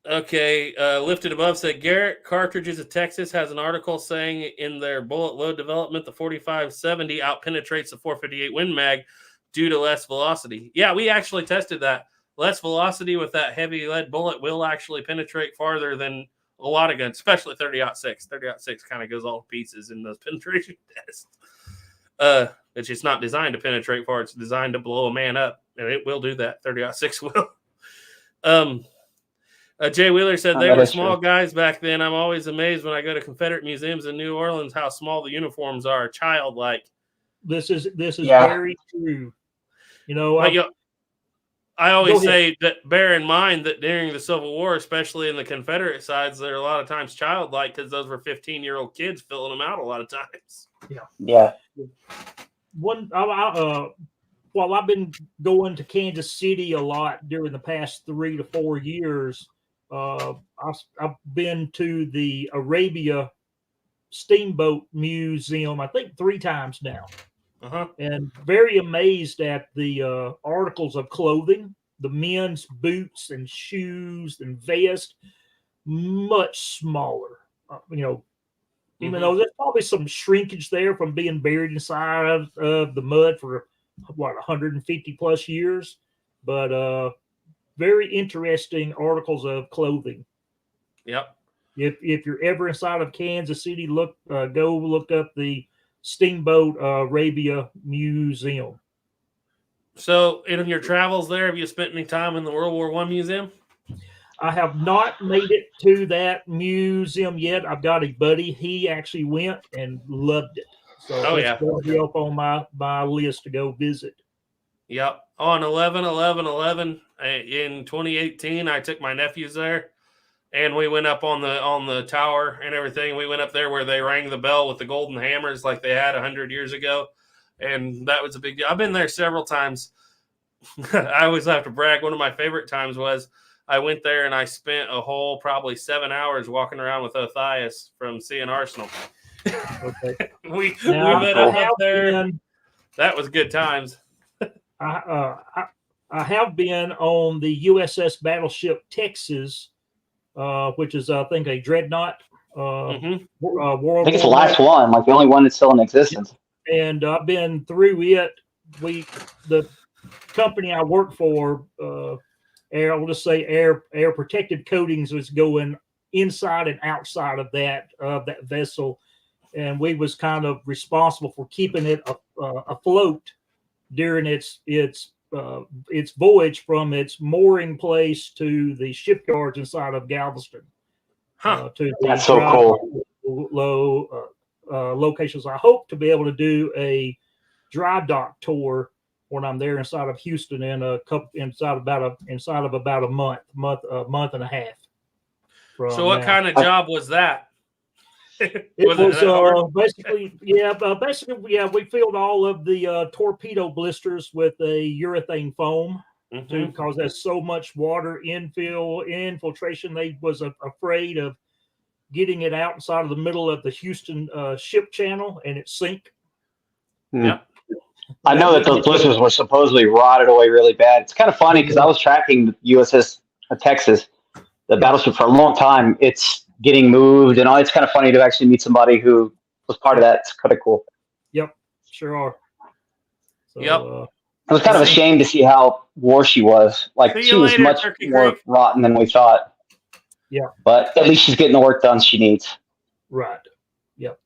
okay. Lifted Above said, Garrett Cartridges of Texas has an article saying in their bullet load development, the 4570 outpenetrates the 458 Win Mag due to less velocity. Yeah, we actually tested that. Less velocity with that heavy lead bullet will actually penetrate farther than a lot of guns, especially 30-06. 30-06 kind of goes all to pieces in those penetration tests. It's just not designed to penetrate far. It's designed to blow a man up, and it will do that. 30-06 will. Jay Wheeler said they were small guys back then. I'm always amazed when I go to Confederate museums in New Orleans how small the uniforms are, childlike. This is very true. You know, I always say that bear in mind that during the Civil War, especially in the Confederate sides, they're a lot of times childlike because those were 15-year-old kids filling them out a lot of times. Yeah. While I've been going to Kansas City a lot during the past 3 to 4 years, I've been to the Arabia Steamboat Museum, I think 3 times now. And very amazed at the articles of clothing, the men's boots and shoes and vest, much smaller. Even though there's probably some shrinkage there from being buried inside of the mud for 150 plus years, but very interesting articles of clothing. Yep. If you're ever inside of Kansas City, go look up the Steamboat Arabia Museum. So, in your travels there, have you spent any time in the World War I museum? I have not made it to that museum yet. I've got a buddy. He actually went and loved it. So it's going to be up on my list to go visit. Yep. On 11/11/11 in 2018, I took my nephews there. And we went up on the tower and everything. We went up there where they rang the bell with the golden hammers like they had 100 years ago. And that was a big deal. I've been there several times. I always have to brag. One of my favorite times was I went there and I spent a whole probably 7 hours walking around with Othias from seeing Arsenal. Okay. we met up there. That was good times. I have been on the USS Battleship Texas, which is, I think, a dreadnought. I think it's the last one, like the only one that's still in existence. And I've been through it. The company I work for, I'll just say air protective coatings was going inside and outside of that vessel, and we was kind of responsible for keeping it afloat during its voyage from its mooring place to the shipyards inside of Galveston. That's so cool. Locations. I hope to be able to do a dry dock tour when I'm there inside of Houston inside of about a month and a half. So what kind of job was that? It was basically, we filled all of the torpedo blisters with a urethane foam because there's so much water infiltration. They was afraid of getting it out inside of the middle of the Houston ship channel and it sink. Yep. I know that those blisters were supposedly rotted away really bad. It's kind of funny because I was tracking USS Texas, the battleship, for a long time. It's getting moved and all. It's kind of funny to actually meet somebody who was part of that. It's kind of cool. Yep, sure are. So, yep. It was kind of a shame to see how war she was. Like, she was much more rotten than we thought. Yeah. But at least she's getting the work done she needs. Right. Yep.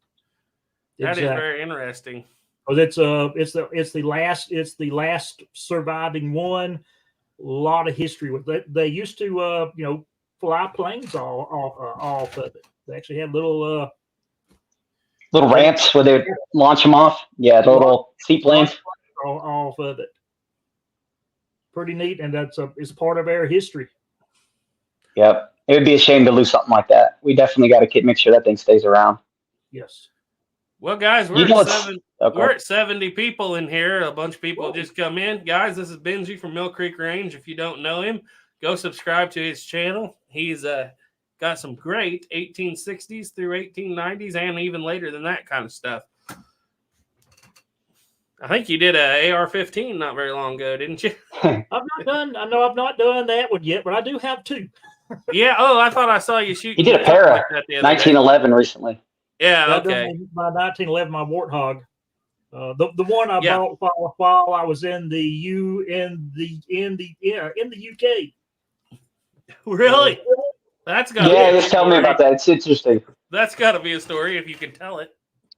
That is very interesting. Because it's the last surviving one. A lot of history with it. They used to fly planes off of it. They actually had little ramps where they would launch them off. Yeah, the little seaplanes off of it. Pretty neat, and it's part of our history. Yep, it would be a shame to lose something like that. We definitely got to make sure that thing stays around. Yes. Well, guys, we're at 70 people in here. A bunch of people just come in. Guys, this is Benji from Mill Creek Range. If you don't know him, go subscribe to his channel. He's got some great 1860s through 1890s and even later than that kind of stuff. I think you did a AR-15 not very long ago, didn't you? I've not done that one yet, but I do have two. Yeah. Oh, I thought I saw you shooting. You did a para, like 1911 recently. Yeah. Okay. My 1911, my Warthog. The one I bought while I was in the UK. Really? That's got. Yeah, just tell me about that. It's interesting. That's got to be a story if you can tell it.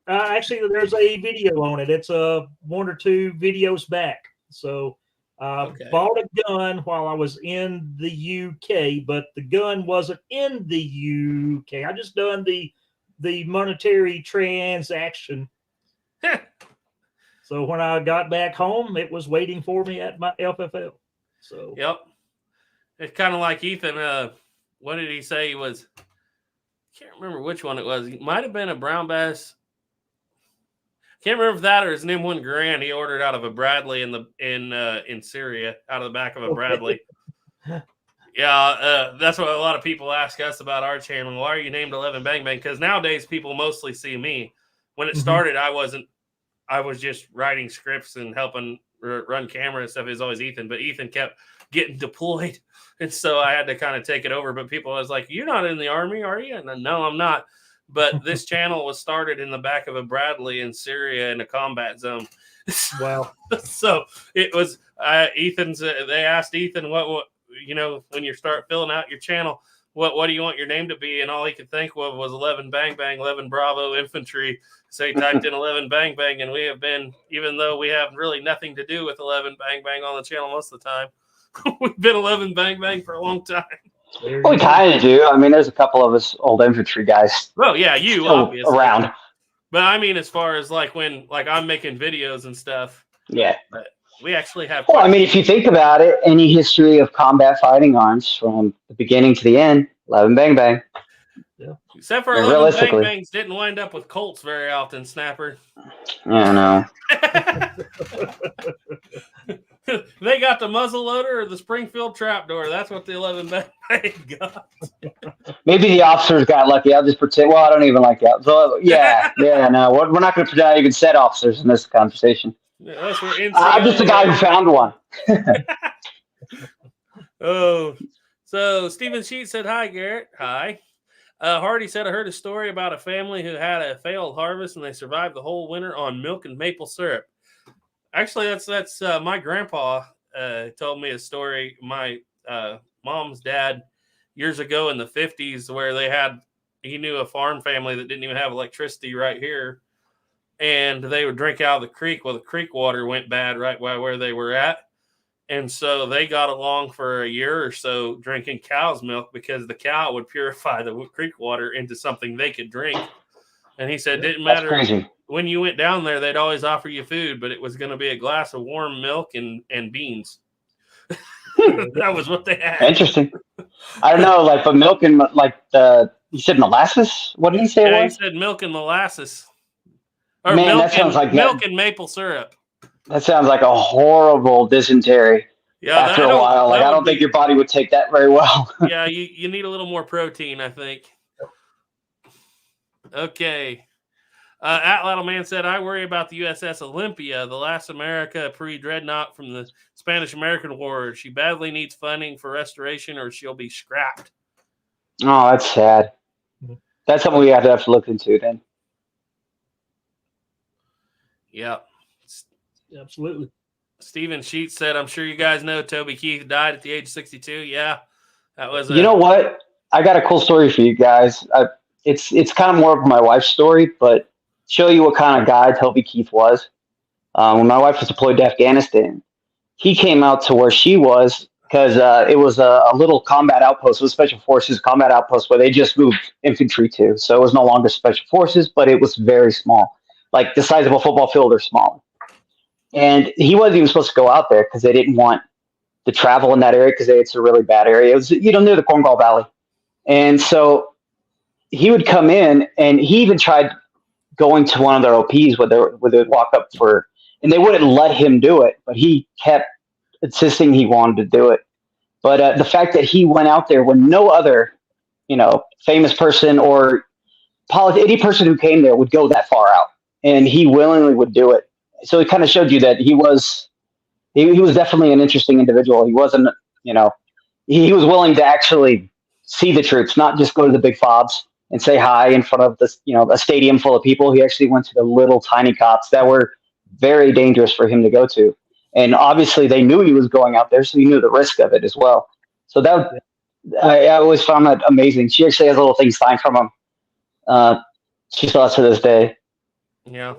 Actually, there's a video on it. It's one or two videos back. So bought a gun while I was in the UK, but the gun wasn't in the UK. I just done the monetary transaction. So when I got back home, it was waiting for me at my FFL. So yep, it's kind of like Ethan. What did he say he was? I can't remember which one it was. It might have been a brown bass. Can't remember if that or his M1 Garand he ordered out of a Bradley in Syria, out of the back of a Bradley. Yeah, that's what a lot of people ask us about our channel. Why are you named 11 Bang Bang? Because nowadays people mostly see me. When it started, I was just writing scripts and helping run camera and stuff. It was always Ethan, but Ethan kept getting deployed, and so I had to kind of take it over. But people was like, "You're not in the Army, are you?" And no, I'm not. But this channel was started in the back of a Bradley in Syria in a combat zone. Wow. So it was Ethan's. They asked Ethan what when you start filling out your channel, what do you want your name to be? And all he could think of was 11 Bang Bang, 11 Bravo Infantry. So he typed in 11 Bang Bang, and we have been, even though we have really nothing to do with 11 Bang Bang on the channel most of the time, we've been 11 Bang Bang for a long time. Well, we kind of do. I mean, there's a couple of us old infantry guys. Well, yeah, you obviously around. But I mean, as far as when I'm making videos and stuff. Yeah. But we actually have. Well, I mean, if you think about it, any history of combat fighting arms from the beginning to the end, 11 Bang Bang. Yeah. Except for 11 Bang Bangs didn't wind up with Colts very often, Snapper. Yeah, no. They got the muzzle loader or the Springfield trapdoor. That's what the 11 Bang Bang got. Maybe the officers got lucky. I'll just pretend. Well, I don't even like that. So, no. We're not going to pretend I even said officers in this conversation. Yeah, I'm just the guy who found one. Oh, so Stephen Sheet said, "Hi, Garrett." Hi. Hardy said, "I heard a story about a family who had a failed harvest and they survived the whole winter on milk and maple syrup." Actually, that's my grandpa told me a story. My mom's dad years ago in the 50s where he knew a farm family that didn't even have electricity right here. And they would drink out of the creek. Well, the creek water went bad right where they were at. And so they got along for a year or so drinking cow's milk because the cow would purify the creek water into something they could drink. And he said, didn't matter when you went down there, they'd always offer you food, but it was going to be a glass of warm milk and beans. That was what they had. Interesting. I don't know, like, but milk and you said molasses? What did he say it Yeah, he was? said milk and molasses. Or Man, milk that sounds like milk and maple syrup. That sounds like a horrible dysentery. Yeah, after a while, like, I don't think your body would take that very well. Yeah, you need a little more protein, I think. Okay. Atlatl Man said, I worry about the USS Olympia, the last America pre-dreadnought from the Spanish-American War. She badly needs funding for restoration or she'll be scrapped. Oh, that's sad. That's something we have to look into then. Yeah. Absolutely. Stephen Sheets said, I'm sure you guys know Toby Keith died at the age of 62. Yeah. That was You know what? I got a cool story for you guys. It's kind of more of my wife's story, but show you what kind of guy Toby Keith was. When my wife was deployed to Afghanistan, he came out to where she was because it was a little combat outpost. It was Special Forces combat outpost where they just moved infantry to. So it was no longer Special Forces, but it was very small, like the size of a football field or smaller. And he wasn't even supposed to go out there because they didn't want to travel in that area because it's a really bad area. It was, near the Cornwall Valley. And so he would come in, and he even tried going to one of their OPs where they would walk up and they wouldn't let him do it, but he kept insisting he wanted to do it. But the fact that he went out there when no other, famous person or any person who came there would go that far out, and he willingly would do it. So it kind of showed you that he was definitely an interesting individual. He wasn't, he was willing to actually see the troops, not just go to the big fobs and say hi in front of this, a stadium full of people. He actually went to the little tiny cops that were very dangerous for him to go to. And obviously they knew he was going out there, so he knew the risk of it as well. So I always found that amazing. She actually has little things signed from him. She still has to this day. Yeah.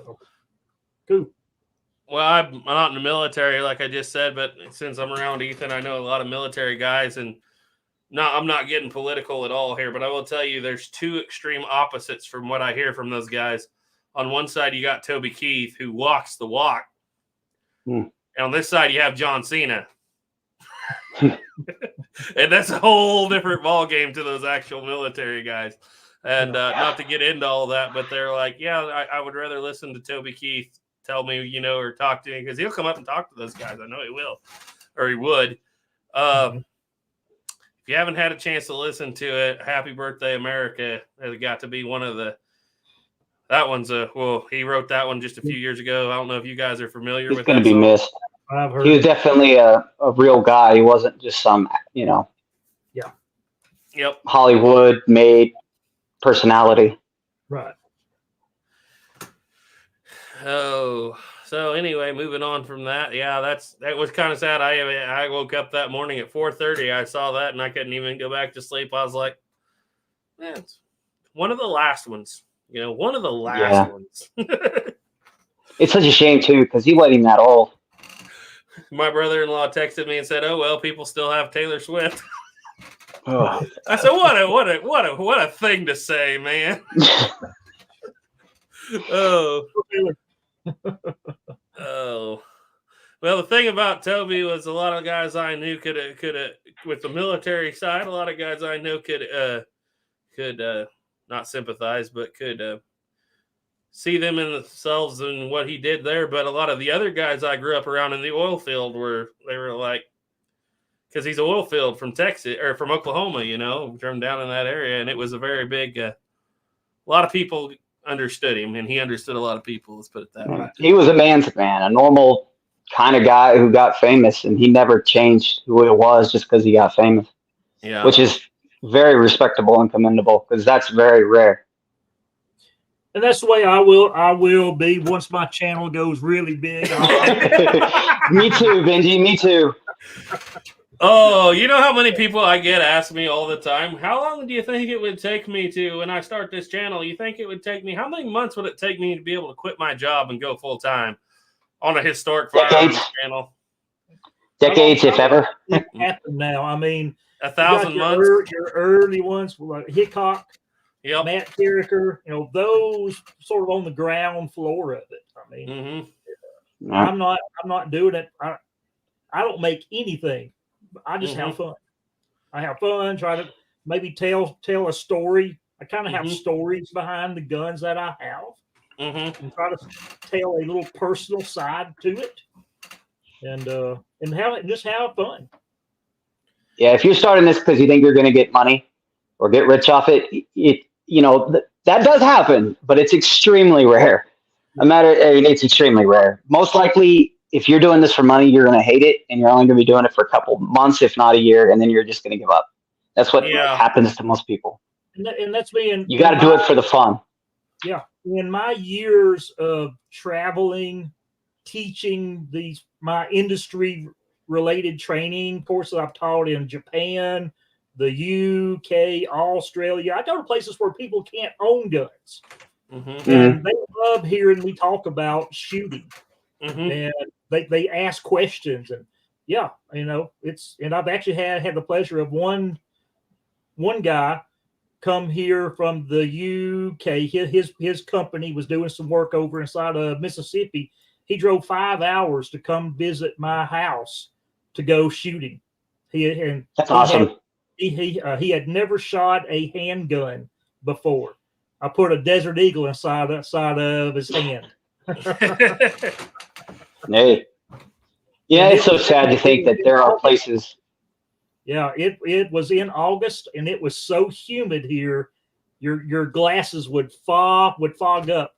Cool. Well, I'm not in the military, like I just said, but since I'm around Ethan, I know a lot of military guys, and I'm not getting political at all here, but I will tell you there's two extreme opposites from what I hear from those guys. On one side, you got Toby Keith, who walks the walk. And on this side, you have John Cena. And that's a whole different ballgame to those actual military guys. And not to get into all that, but they're like, yeah, I would rather listen to Toby Keith tell me, or talk to me, because he'll come up and talk to those guys. I know he will, or he would. If you haven't had a chance to listen to it, Happy Birthday, America has got to be one of that one's he wrote that one just a few years ago. I don't know if you guys are familiar with that. He's going to be missed. I've heard he was definitely a real guy. He wasn't just some, Yep. Hollywood-made personality. Right. Oh, so anyway, moving on from that. Yeah, that was kind of sad. I woke up that morning at 4:30. I saw that, and I couldn't even go back to sleep. I was like, man, it's one of the last ones. One of the last ones. It's such a shame, too, because he wasn't even that old. My brother-in-law texted me and said, "Oh well, people still have Taylor Swift." Oh. I said, "What a thing to say, man." Oh. Well, the thing about Toby was a lot of guys I knew could with the military side, a lot of guys I know could not sympathize, but could see them in themselves and what he did there. But a lot of the other guys I grew up around in the oil field were like, because he's an oil field from Texas or from Oklahoma, from down in that area, and it was a very big. A lot of people understood him, and he understood a lot of people. Let's put it that way. He was a man's man, a normal kind of guy who got famous, and he never changed who it was just because he got famous. Yeah, which is very respectable and commendable because that's very rare. And that's the way I will be once my channel goes really big. Me too, Benji. Me too. Oh, you know how many people I get ask me all the time, how long do you think it would take me to, when I start this channel, you think it would take me, how many months would it take me to be able to quit my job and go full time on a historic firearms channel? Decades, if ever. Happen now. I mean, 1,000 months. Your early ones, like Hickok, Yep. Matt Carricker, those sort of on the ground floor of it. I mean, Mm-hmm. I'm not doing it. I don't make anything. I just have fun. I have fun, try to maybe tell a story. I kind of have stories behind the guns that I have, and try to tell a little personal side to it, and just have fun. Yeah, if you're starting this because you think you're going to get money or get rich off it, that does happen, but it's extremely rare. It's extremely rare. Most likely, if you're doing this for money, you're going to hate it, and you're only going to be doing it for a couple months, if not a year, and then you're just going to give up. That's what happens to most people. And that's me. You got to do it for the fun. Yeah. In my years of traveling, teaching my industry related training courses I've taught in Japan, the UK, Australia. I go to places where people can't own guns. And they love hearing me talk about shooting. And they ask questions, and and I've actually had the pleasure of one guy come here from the UK. His company was doing some work over inside of Mississippi. He drove 5 hours to come visit my house to go shooting. That's awesome. He had never shot a handgun before. I put a Desert Eagle inside of his hand. Hey. Yeah, it's so sad to think that there are places. Yeah, it was in August, and it was so humid here. Your glasses would fog up,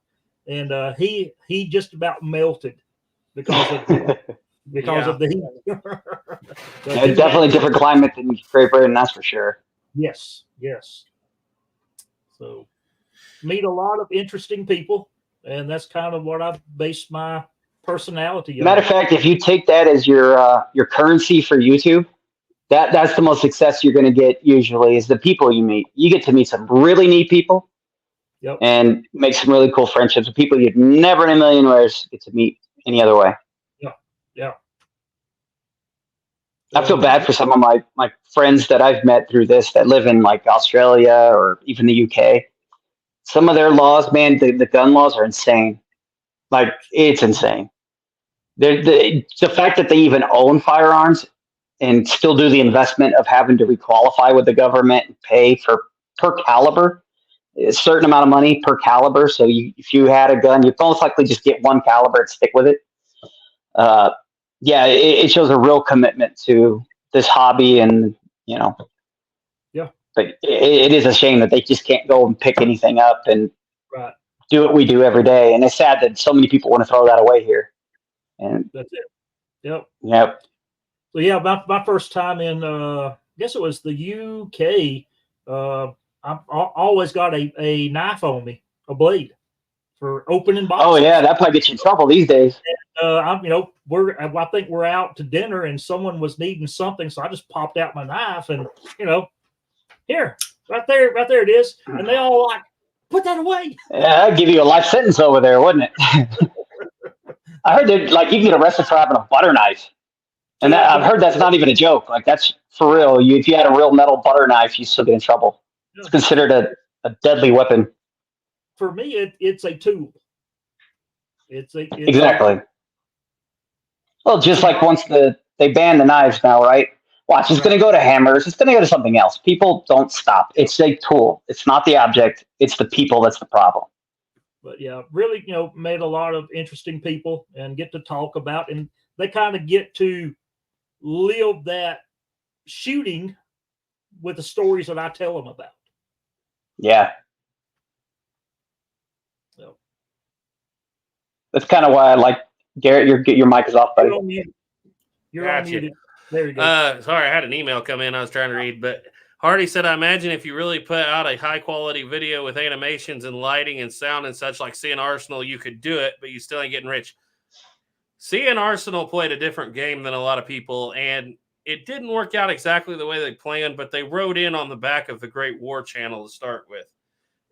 and he just about melted because of the heat. It's definitely a different climate than Great Britain, that's for sure. Yes. So, meet a lot of interesting people, and that's kind of what I've based my personality on. Matter of fact, if you take that as your currency for YouTube, that's the most success you're going to get usually is the people you meet. You get to meet some really neat people, and make some really cool friendships with people you'd never in a million years get to meet any other way. Yeah. I feel bad for some of my friends that I've met through this that live in like Australia or even the UK. Some of their laws, man, the gun laws are insane. Like, it's insane. The fact that they even own firearms and still do the investment of having to requalify with the government and pay for per caliber, a certain amount of money per caliber. So if you had a gun, you'd most likely just get one caliber and stick with it. It shows a real commitment to this hobby, and but it is a shame that they just can't go and pick anything up and do what we do every day. And it's sad that so many people want to throw that away here. And that's it. Yep. So my first time in, I guess it was the UK. I always got a knife on me, a blade for opening boxes. Oh yeah, that probably gets you in trouble these days. I think we're out to dinner and someone was needing something, so I just popped out my knife and here, right there it is, and they all like, put that away. Yeah, that'd give you a life sentence over there, wouldn't it? I heard that like you can get arrested for having a butter knife, and I've heard that's not even a joke. Like that's for real. If you had a real metal butter knife, you still get in trouble. It's considered a deadly weapon. For me, it's a tool. Exactly. Well, just like once they banned the knives now, right? Watch, it's going to go to hammers. It's going to go to something else. People don't stop. It's a tool. It's not the object. It's the people that's the problem. But yeah, really, made a lot of interesting people and get to talk about, and they kind of get to live that shooting with the stories that I tell them about. Yeah. So. That's kind of why I like Garrett. Your mic is off, buddy. You're on mute. There you go. Sorry, I had an email come in I was trying to read, but Hardy said, I imagine if you really put out a high quality video with animations and lighting and sound and such like CN Arsenal, you could do it, but you still ain't getting rich. CN Arsenal played a different game than a lot of people, and it didn't work out exactly the way they planned, but they rode in on the back of the Great War channel to start with,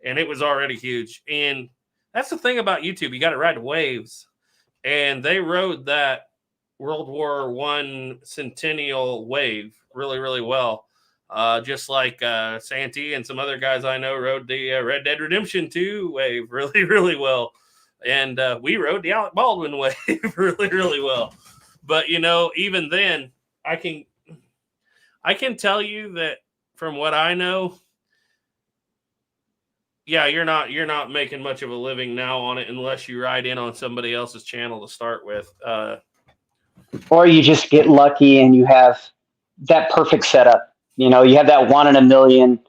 and it was already huge. And that's the thing about YouTube. You got to ride waves, and they rode that World War I centennial wave really, really well. Just like Santee and some other guys I know rode the Red Dead Redemption 2 wave really, really well. And we rode the Alec Baldwin wave really, really well. But, even then, I can tell you that from what I know, yeah, you're not making much of a living now on it unless you ride in on somebody else's channel to start with. Or you just get lucky and you have that perfect setup. You have that 1 in a million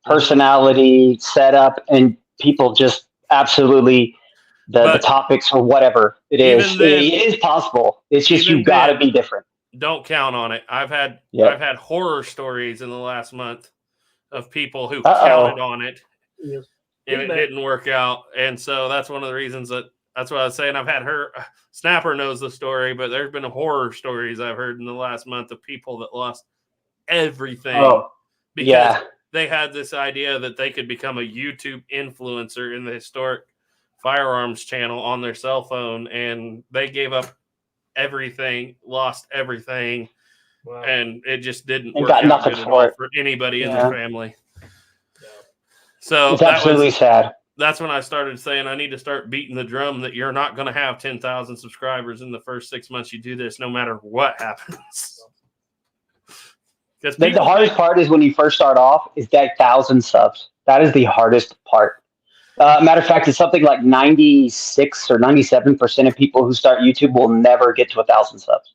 personality setup, and people just absolutely the topics or whatever it is. Then, it is possible. It's just you got to be different. Don't count on it. I've had horror stories in the last month of people who counted on it. Yes. And it didn't work out. And so that's one of the reasons that's what I was saying. I've had Snapper knows the story, but there's been horror stories I've heard in the last month of people that lost everything because they had this idea that they could become a YouTube influencer in the historic firearms channel on their cell phone. And they gave up everything, lost everything. Wow. And it just didn't and work got out nothing good for at all for anybody in their family. So it's absolutely sad. That's when I started saying I need to start beating the drum that you're not going to have 10,000 subscribers in the first 6 months you do this, no matter what happens. The hardest part is when you first start off is that 1,000 subs. That is the hardest part. Matter of fact, it's something like 96 or 97% of people who start YouTube will never get to 1,000 subs.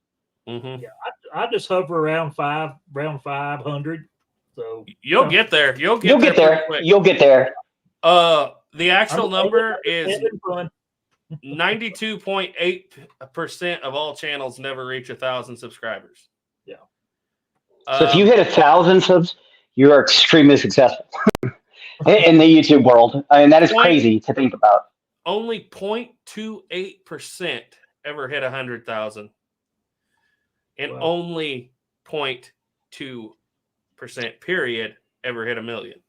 Mm-hmm. Yeah, I just hover around 500. So you'll get there. You'll get there. You'll get there. The actual number is 92.8% of all channels never reach 1,000 subscribers. Yeah. So if you hit 1,000 subs, you are extremely successful in the YouTube world. I mean, that is crazy to think about. Only 0.28% ever hit 100,000, and only 0.2% period ever hit 1 million.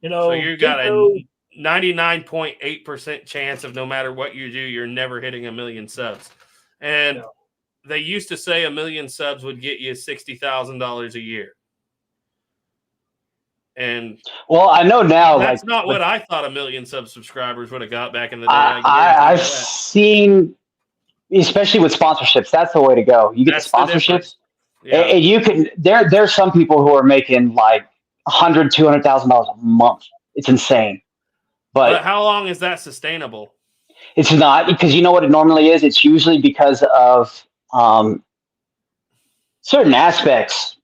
So you got a 99.8% chance of no matter what you do, you're never hitting 1 million subs. And they used to say 1 million subs would get you $60,000 a year. And I know now that's not what I thought 1 million subscribers would have got back in the day. I've seen, especially with sponsorships, that's the way to go. You get sponsorships. And you can. There's some people who are making like $100,000-$200,000 a month. It's insane. But how long is that sustainable? It's not, because you know what it normally is. It's usually because of certain aspects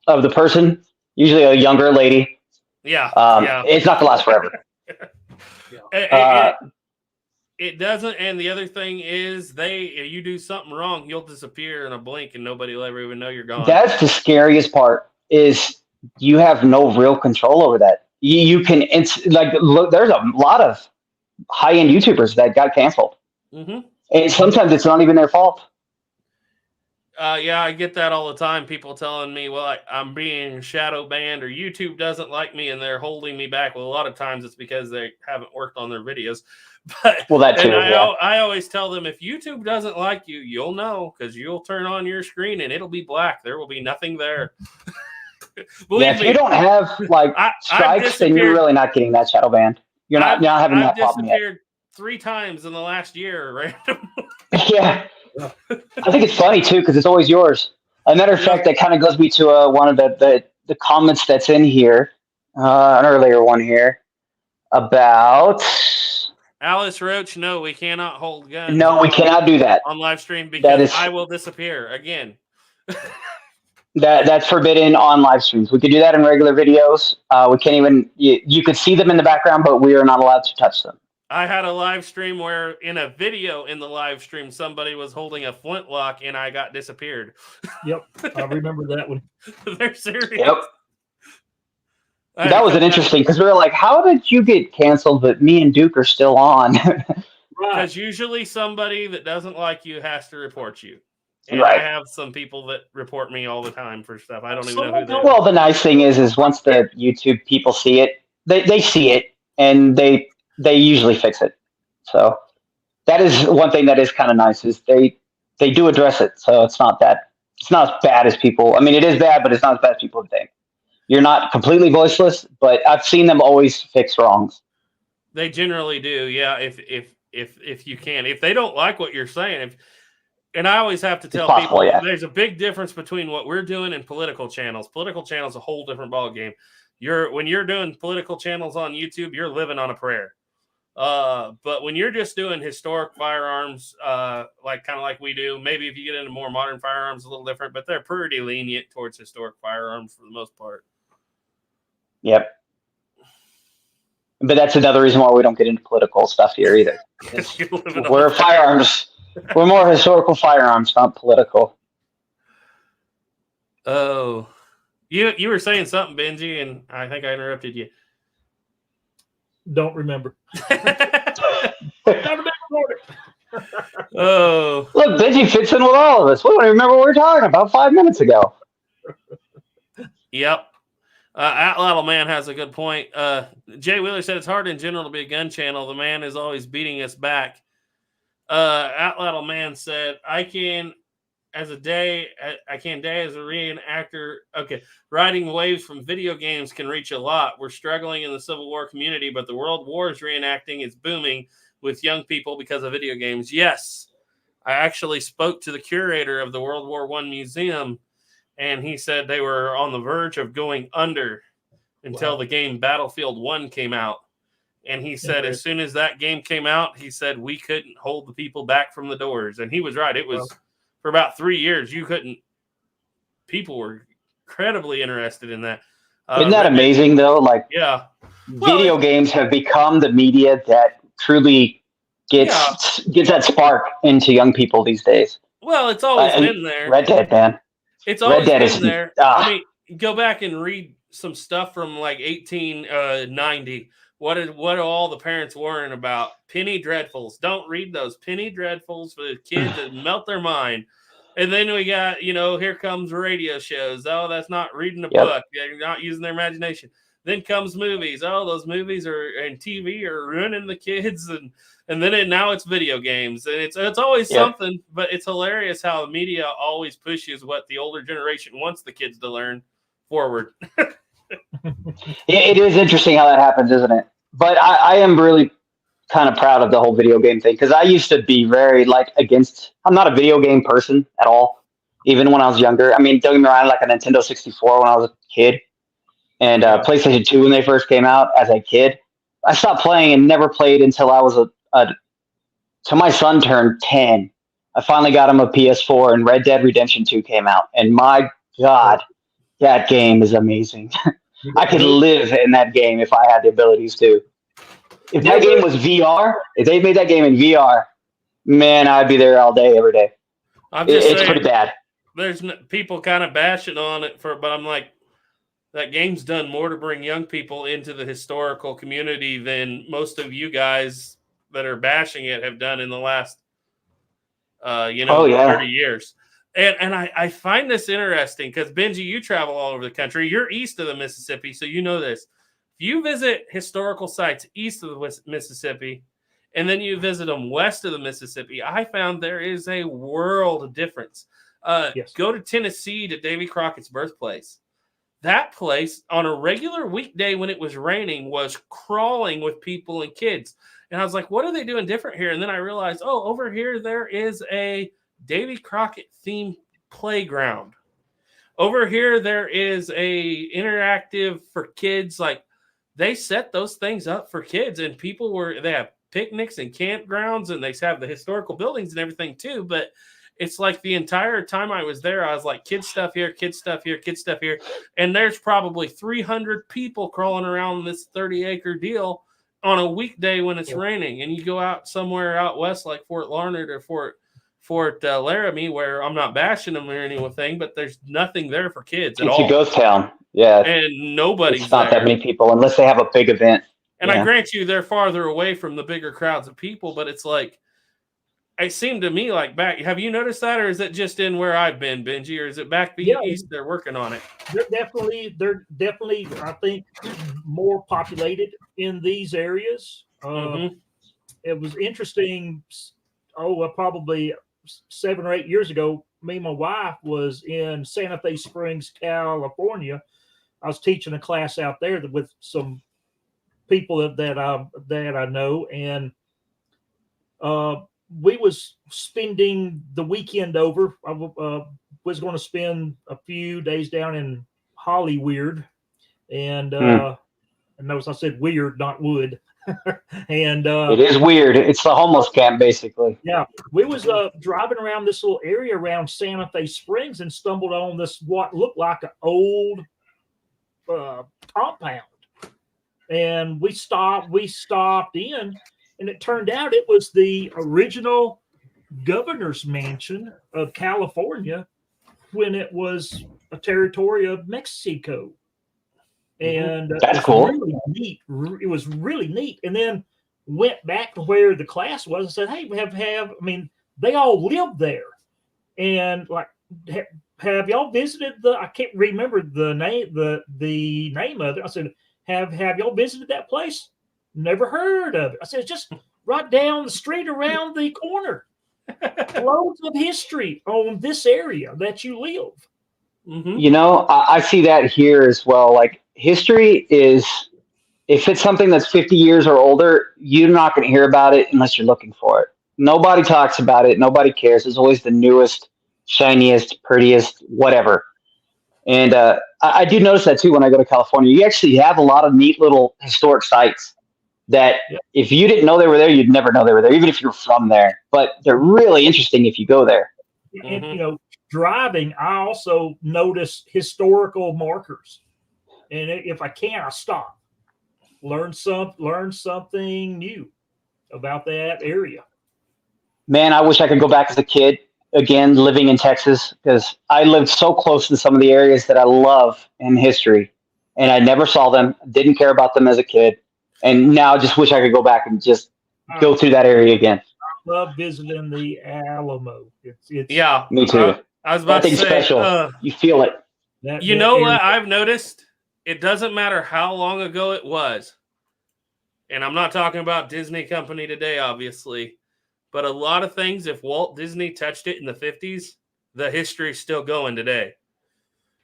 of the person. Usually a younger lady. Yeah. It's not gonna last forever. It doesn't, and the other thing is you do something wrong, you'll disappear in a blink and nobody will ever even know you're gone. That's the scariest part, is you have no real control over that. You can, look, there's a lot of high-end YouTubers that got canceled. Mm-hmm. And sometimes it's not even their fault. I get that all the time. People telling me, well, I'm being shadow banned, or YouTube doesn't like me and they're holding me back. Well, a lot of times it's because they haven't worked on their videos. But that too. I always tell them, if YouTube doesn't like you, you'll know, because you'll turn on your screen and it'll be black. There will be nothing there. If you don't have strikes, then you're really not getting that shadow banned. You're not having that problem yet. I've disappeared 3 times in the last year, randomly. Yeah. I think it's funny too, because it's always yours. As a matter of fact, that kind of goes me to one of the comments that's in here, an earlier one here about Alice Roach. No, we cannot hold guns. No, we cannot do that on live stream, because I will disappear again. That's forbidden on live streams. We could do that in regular videos. We can't even. You could see them in the background, but we are not allowed to touch them. I had a live stream where in a video in the live stream, somebody was holding a flintlock and I got disappeared. Yep. I remember that one. They're serious. Yep. That was an interesting, because we were like, how did you get canceled, but me and Duke are still on? Because usually somebody that doesn't like you has to report you. And right. I have some people that report me all the time for stuff. I don't even know who they are. Well, the nice thing is once the YouTube people see it, they see it, and they usually fix it. So that is one thing that is kind of nice, is they do address it. So it's not as bad as people. I mean, it is bad, but it's not as bad as people think. you're not completely voiceless, but I've seen them always fix wrongs. They generally do, yeah. If you can, if they don't like what you're saying, and I always have to tell possible, people, yeah. there's a big difference between what we're doing and political channels. Political channels a whole different ballgame. When you're doing political channels on YouTube, you're living on a prayer. But when you're just doing historic firearms, like kind of like we do, maybe if you get into more modern firearms, a little different, but they're pretty lenient towards historic firearms for the most part. Yep. But that's another reason why we don't get into political stuff here either. We're firearms. We're more historical firearms, not political. Oh, you were saying something, Benji, and I think I interrupted you. Don't remember. Oh, look, Benji fits in with all of us. We don't even remember what we were talking about 5 minutes ago. Yep. Atlatl Man has a good point. Jay Wheeler said it's hard in general to be a gun channel. The man is always beating us back. Atlatl Man said, I can day as a reenactor. Okay. Riding waves from video games can reach a lot. We're struggling in the Civil War community, but the World Wars reenacting is booming with young people because of video games. Yes. I actually spoke to the curator of the World War I Museum, and he said they were on the verge of going under until the game Battlefield 1 came out. And he said as soon as that game came out, he said we couldn't hold the people back from the doors. And he was right. It was for about 3 years, people were incredibly interested in that. Isn't that amazing, though? Like, yeah. Video games have become the media that truly gets that spark into young people these days. Well, it's always been there. Red Dead, man. It's always been there. I mean, go back and read some stuff from like 1890. What are all the parents worrying about? Penny dreadfuls. Don't read those penny dreadfuls for the kids that melt their mind. And then we got, here comes radio shows. Oh, that's not reading a book. They're not using their imagination. Then comes movies. Oh, those movies and TV are ruining the kids. And then now it's video games. And it's always something, but it's hilarious how the media always pushes what the older generation wants the kids to learn forward. It is interesting how that happens, isn't it? But I am really kind of proud of the whole video game thing, because I used to be very against. I'm not a video game person at all, even when I was younger. I mean, don't get me wrong, I had like a Nintendo 64 when I was a kid, and PlayStation 2 when they first came out as a kid. I stopped playing and never played until I was till my son turned 10. I finally got him a PS4, and Red Dead Redemption 2 came out, and my God, that game is amazing. I could live in that game if I had the abilities to. If that game was VR, if they made that game in VR, man, I'd be there all day, every day. It's pretty bad. There's people kind of bashing on it but I'm like, that game's done more to bring young people into the historical community than most of you guys that are bashing it have done in the last, 30 years. And I find this interesting because, Benji, you travel all over the country. You're east of the Mississippi, so you know this. If you visit historical sites east of the Mississippi and then you visit them west of the Mississippi, I found there is a world of difference. Go to Tennessee to Davy Crockett's birthplace. That place, on a regular weekday when it was raining, was crawling with people and kids. And I was like, what are they doing different here? And then I realized, over here there is a Davy Crockett themed playground. Over here there is a interactive for kids. Like, they set those things up for kids, and they have picnics and campgrounds, and they have the historical buildings and everything too. But it's like the entire time I was there, I was like, kids stuff here, kids stuff here, kids stuff here. And there's probably 300 people crawling around this 30-acre deal on a weekday when it's raining. And you go out somewhere out west like Fort Larned or Fort Laramie, where I'm not bashing them or anything, but there's nothing there for kids at all. It's a ghost town. Yeah. And nobody's It's not there. that many people unless they have a big event. And I grant you they're farther away from the bigger crowds of people, but it's like, it seemed to me like back. Have you noticed that, or is it just in where I've been, Benji, or is it back east? They're working on it. They're definitely, I think, more populated in these areas. It was interesting. Probably 7 or 8 years ago, me and my wife was in Santa Fe Springs, California, I was teaching a class out there with some people that I know, and we was spending the weekend over. I was going to spend a few days down in Hollyweird, and notice I said weird, not wood. And it is weird. It's the homeless camp, basically. yeah, we was driving around this little area around Santa Fe Springs and stumbled on this what looked like an old compound, and we stopped in, and it turned out it was the original governor's mansion of California when it was a territory of Mexico. And that's cool. Really neat. It was really neat. And then went back to where the class was and said, "Hey, we have I mean, they all lived there." And like, have y'all visited I can't remember the name of it. I said, have y'all visited that place? Never heard of it. I said, it's just right down the street around the corner. Loads of history on this area that you live. You know, I see that here as well. Like, history is, if it's something that's 50 years or older, you're not going to hear about it unless you're looking for it. Nobody talks about it. Nobody cares. It's always the newest, shiniest, prettiest, whatever. And I do notice that too when I go to California. You actually have a lot of neat little historic sites that if you didn't know they were there, you'd never know they were there, even if you're from there. But they're really interesting if you go there. And, you know, driving, I also notice historical markers. And if I can, I stop. Learn something new about that area. Man, I wish I could go back as a kid again, living in Texas, because I lived so close to some of the areas that I love in history, and I never saw them, didn't care about them as a kid, and now I just wish I could go back and just go through that area again. I love visiting the Alamo. It's yeah, me too. I was about to say, special. You feel it. You know what I've noticed? It doesn't matter how long ago it was, and I'm not talking about Disney Company today, obviously, but a lot of things, if Walt Disney touched it in the 50s, the history's still going today.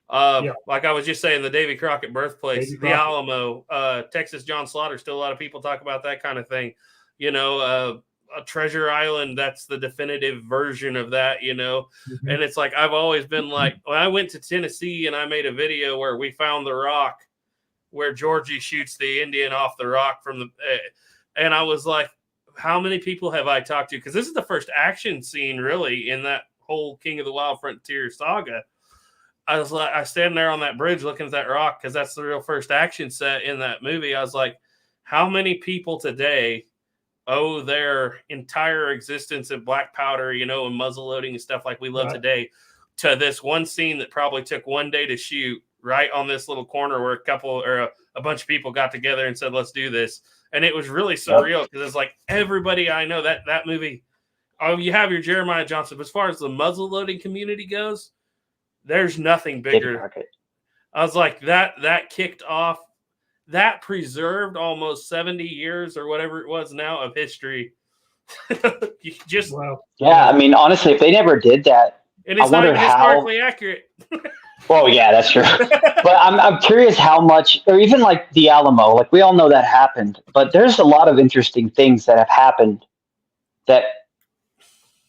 Like I was just saying, the Davy Crockett birthplace, the Alamo, Texas John Slaughter, still a lot of people talk about that kind of thing. You know, a Treasure Island, that's the definitive version of that, you know. And it's like, I've always been like, when I went to Tennessee and I made a video where we found the rock where Georgie shoots the Indian off the rock from the and I was like, how many people have I talked to? Because this is the first action scene really in that whole King of the Wild Frontier saga. I was like, I stand there on that bridge looking at that rock because that's the real first action set in that movie. I was like, how many people today owe their entire existence of black powder, you know, and muzzle loading and stuff like we love today to this one scene that probably took one day to shoot right on this little corner where a bunch of people got together and said, let's do this. And it was really surreal because it's like everybody I know that movie, you have your Jeremiah Johnson, but as far as the muzzle loading community goes, there's nothing bigger. I was like, that kicked off, that preserved almost 70 years or whatever it was now of history. Yeah, I mean, honestly, if they never did that, and it's not even historically accurate. Well, yeah, that's true. But I'm curious how much, or even like the Alamo, like we all know that happened, but there's a lot of interesting things that have happened that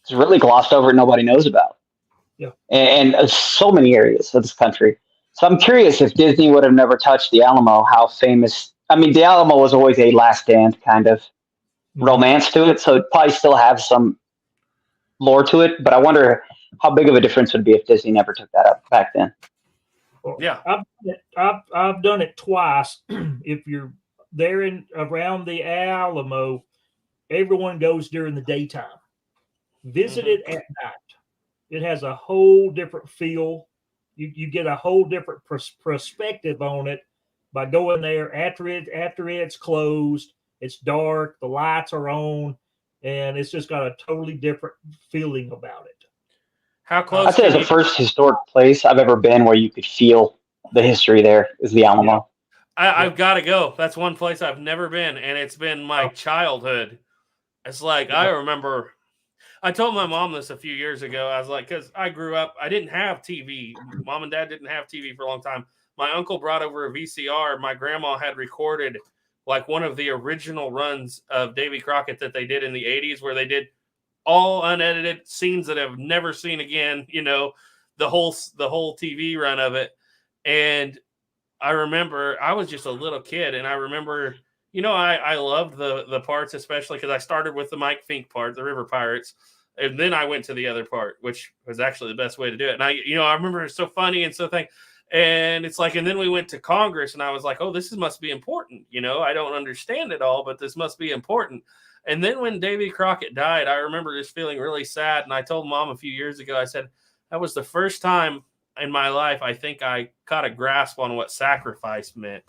is really glossed over and nobody knows about. Yeah. And so many areas of this country. So I'm curious if Disney would have never touched the Alamo, how famous. I mean, the Alamo was always a last stand kind of romance to it, so it probably still have some lore to it. But I wonder how big of a difference would be if Disney never took that up back then. Yeah, I've done it twice. If you're there around the Alamo, everyone goes during the daytime. Visit it at night. It has a whole different feel. You get a whole different perspective on it by going there after it's closed. It's dark, the lights are on, and it's just got a totally different feeling about it. How close? I'd say it's the first historic place I've ever been where you could feel the history there is the Alamo. I've got to go. That's one place I've never been, and it's been my childhood. It's like, I remember, I told my mom this a few years ago. I was like, because I grew up, I didn't have TV. Mom and Dad didn't have TV for a long time. my uncle brought over a VCR. My grandma had recorded like one of the original runs of Davy Crockett that they did in the 80s, where they did all unedited scenes that I've never seen again, the whole TV run of it. And I remember I was just a little kid, and I remember, I loved the parts, especially because I started with the Mike Fink part, the River Pirates, and then I went to the other part, which was actually the best way to do it. And I remember it's so funny and so and it's like, and then we went to Congress, and I was like, oh, must be important. I don't understand it all, but this must be important. And then when Davy Crockett died, I remember just feeling really sad. And I told Mom a few years ago, I said, that was the first time in my life I think I caught a grasp on what sacrifice meant.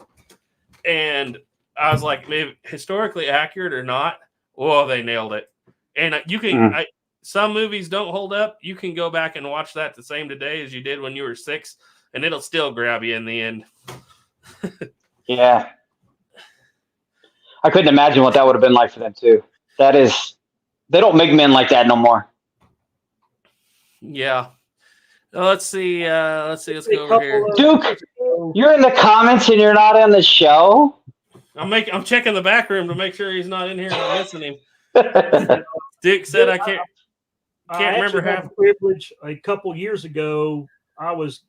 And I was like, maybe historically accurate or not, they nailed it. And you can, some movies don't hold up. You can go back and watch that the same today as you did when you were 6, and it'll still grab you in the end. Yeah. I couldn't imagine what that would have been like for them too. They don't make men like that no more. Yeah. Let's see. Let's go over here. Duke, you're in the comments and you're not on the show. I'm checking the back room to make sure he's not in here and I'm missing him. Duke said I can't remember had the privilege a couple years ago. I was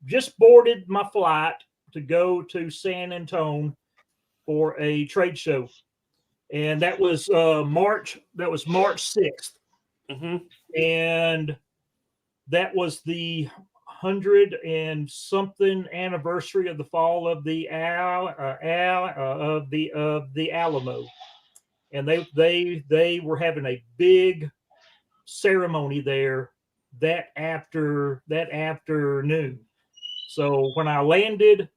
just boarded my flight to go to San Antonio for a trade show, and that was March 6th. Mm-hmm. And that was the 100 and something anniversary of the fall of the Alamo, and they were having a big ceremony there that afternoon. So when I landed,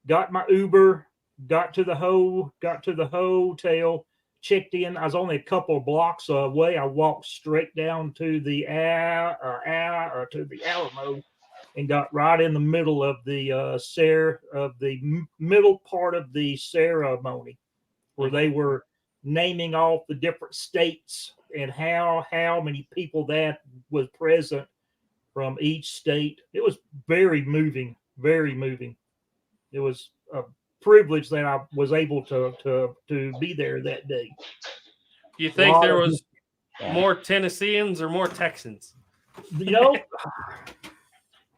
got my Uber, got to the hotel, checked in. I was only a couple of blocks away. I walked straight down to the Alamo and got right in the middle of the middle part of the ceremony, where they were naming off the different states and how many people that was present from each state. It was very moving, very moving. It was a privilege that I was able to be there that day. You think there was more Tennesseans or more Texans?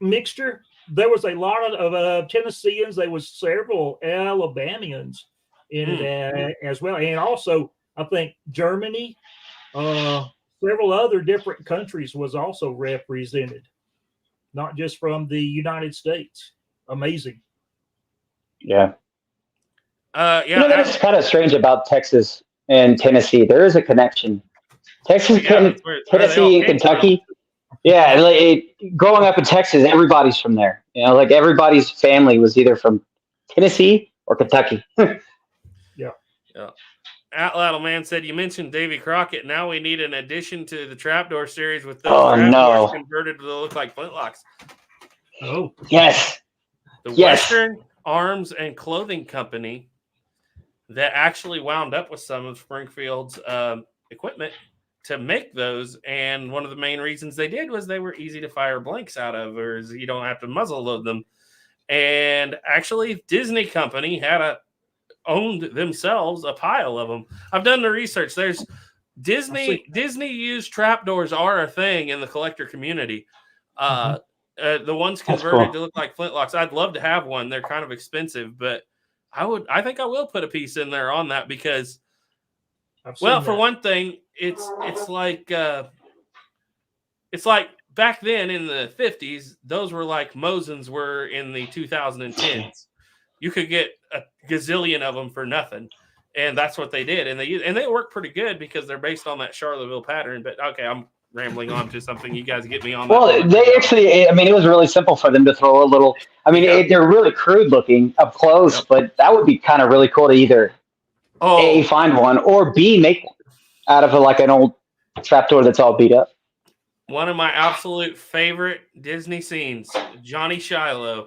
Mixture. There was a lot of Tennesseans. There was several Alabamians in it as well, and also I think Germany, several other different countries was also represented, not just from the United States. Amazing. Yeah. Yeah. That's kind of strange about Texas and Tennessee. There is a connection. Texas, Tennessee, and Kentucky. Yeah, growing up in Texas, everybody's from there. Like everybody's family was either from Tennessee or Kentucky. Yeah. Outlaw Man said, you mentioned Davy Crockett. Now we need an addition to the Trapdoor series with those trapdoors converted to look like flintlocks. Oh, yes. The Western Arms and Clothing Company that actually wound up with some of Springfield's equipment to make those. And one of the main reasons they did was they were easy to fire blanks out of, or you don't have to muzzle load them. And actually, Disney Company owned themselves a pile of them. I've done the research. There's Disney used trapdoors are a thing in the collector community. The ones converted to look like flintlocks. I'd love to have one. They're kind of expensive, but I think I will put a piece in there on that because, for one thing, it's like back then in the 50s, those were like Mosins were in the 2010s. You could get a gazillion of them for nothing, and that's what they did. And they work pretty good because they're based on that Charlottesville pattern. But okay, I'm rambling on to something. You guys get me on that. Well, they actually, it was really simple for them to throw a little. They're really crude looking up close, but that would be kind of really cool to either A, find one, or B, make one out of an old trapdoor that's all beat up. One of my absolute favorite Disney scenes, Johnny Shiloh.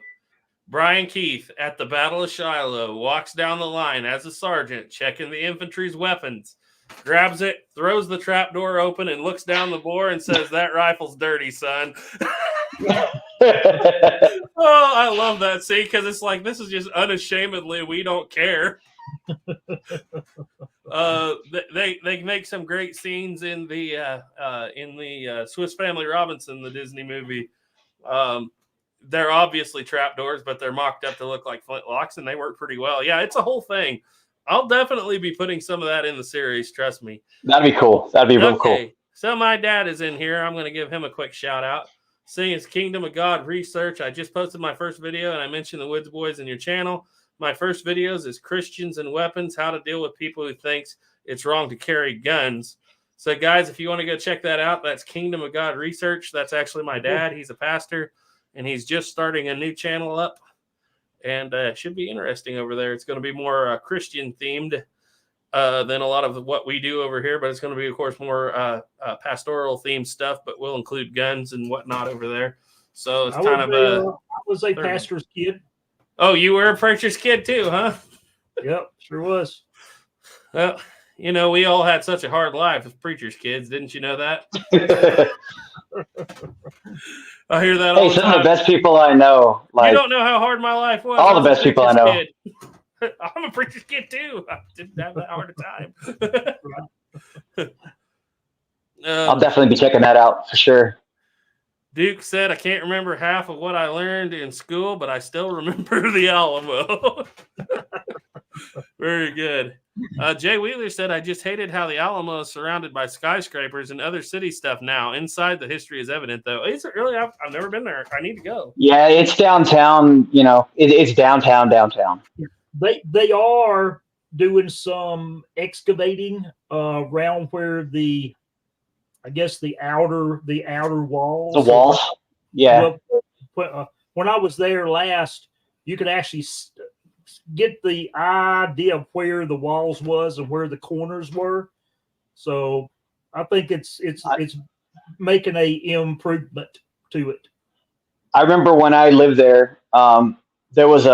Brian Keith at the Battle of Shiloh walks down the line as a sergeant, checking the infantry's weapons, grabs it, throws the trapdoor open, and looks down the bore and says, "That rifle's dirty, son." Oh, I love that. See, because it's like this is just unashamedly we don't care. They make some great scenes in the Swiss Family Robinson, the Disney movie. They're obviously trapdoors, but they're mocked up to look like flintlocks, and they work pretty well. Yeah, it's a whole thing. I'll definitely be putting some of that in the series. Trust me. That'd be cool. That'd be real cool. So my dad is in here. I'm going to give him a quick shout out. Seeing his Kingdom of God research. I just posted my first video, and I mentioned the Woods Boys in your channel. My first videos is Christians and Weapons, how to deal with people who thinks it's wrong to carry guns. So, guys, if you want to go check that out, that's Kingdom of God research. That's actually my dad. He's a pastor, and he's just starting a new channel up, and it should be interesting over there. It's going to be more Christian themed than a lot of what we do over here, but it's going to be, of course, more pastoral themed stuff, but we'll include guns and whatnot over there. So it's I was a pastor's kid. Oh, you were a preacher's kid too, huh? Yep, sure was. Well, you know, we all had such a hard life as preacher's kids. Didn't you know that? I hear that all the time. Some of the best people I know. Like, you don't know how hard my life was. All the best people I know. I'm a preacher's kid too. I didn't have that hard a time. I'll definitely be checking that out for sure. Duke said, I can't remember half of what I learned in school, but I still remember the Alamo. Very good. Jay Wheeler said, I just hated how the Alamo is surrounded by skyscrapers and other city stuff now. Inside, the history is evident, though. Is it really? I've never been there. I need to go. Yeah, it's downtown. You know, it's downtown. They are doing some excavating around where the outer walls. The walls. Yeah. When I was there last, you could actually get the idea of where the walls was and where the corners were. So I think it's making a improvement to it. I remember when I lived there, there was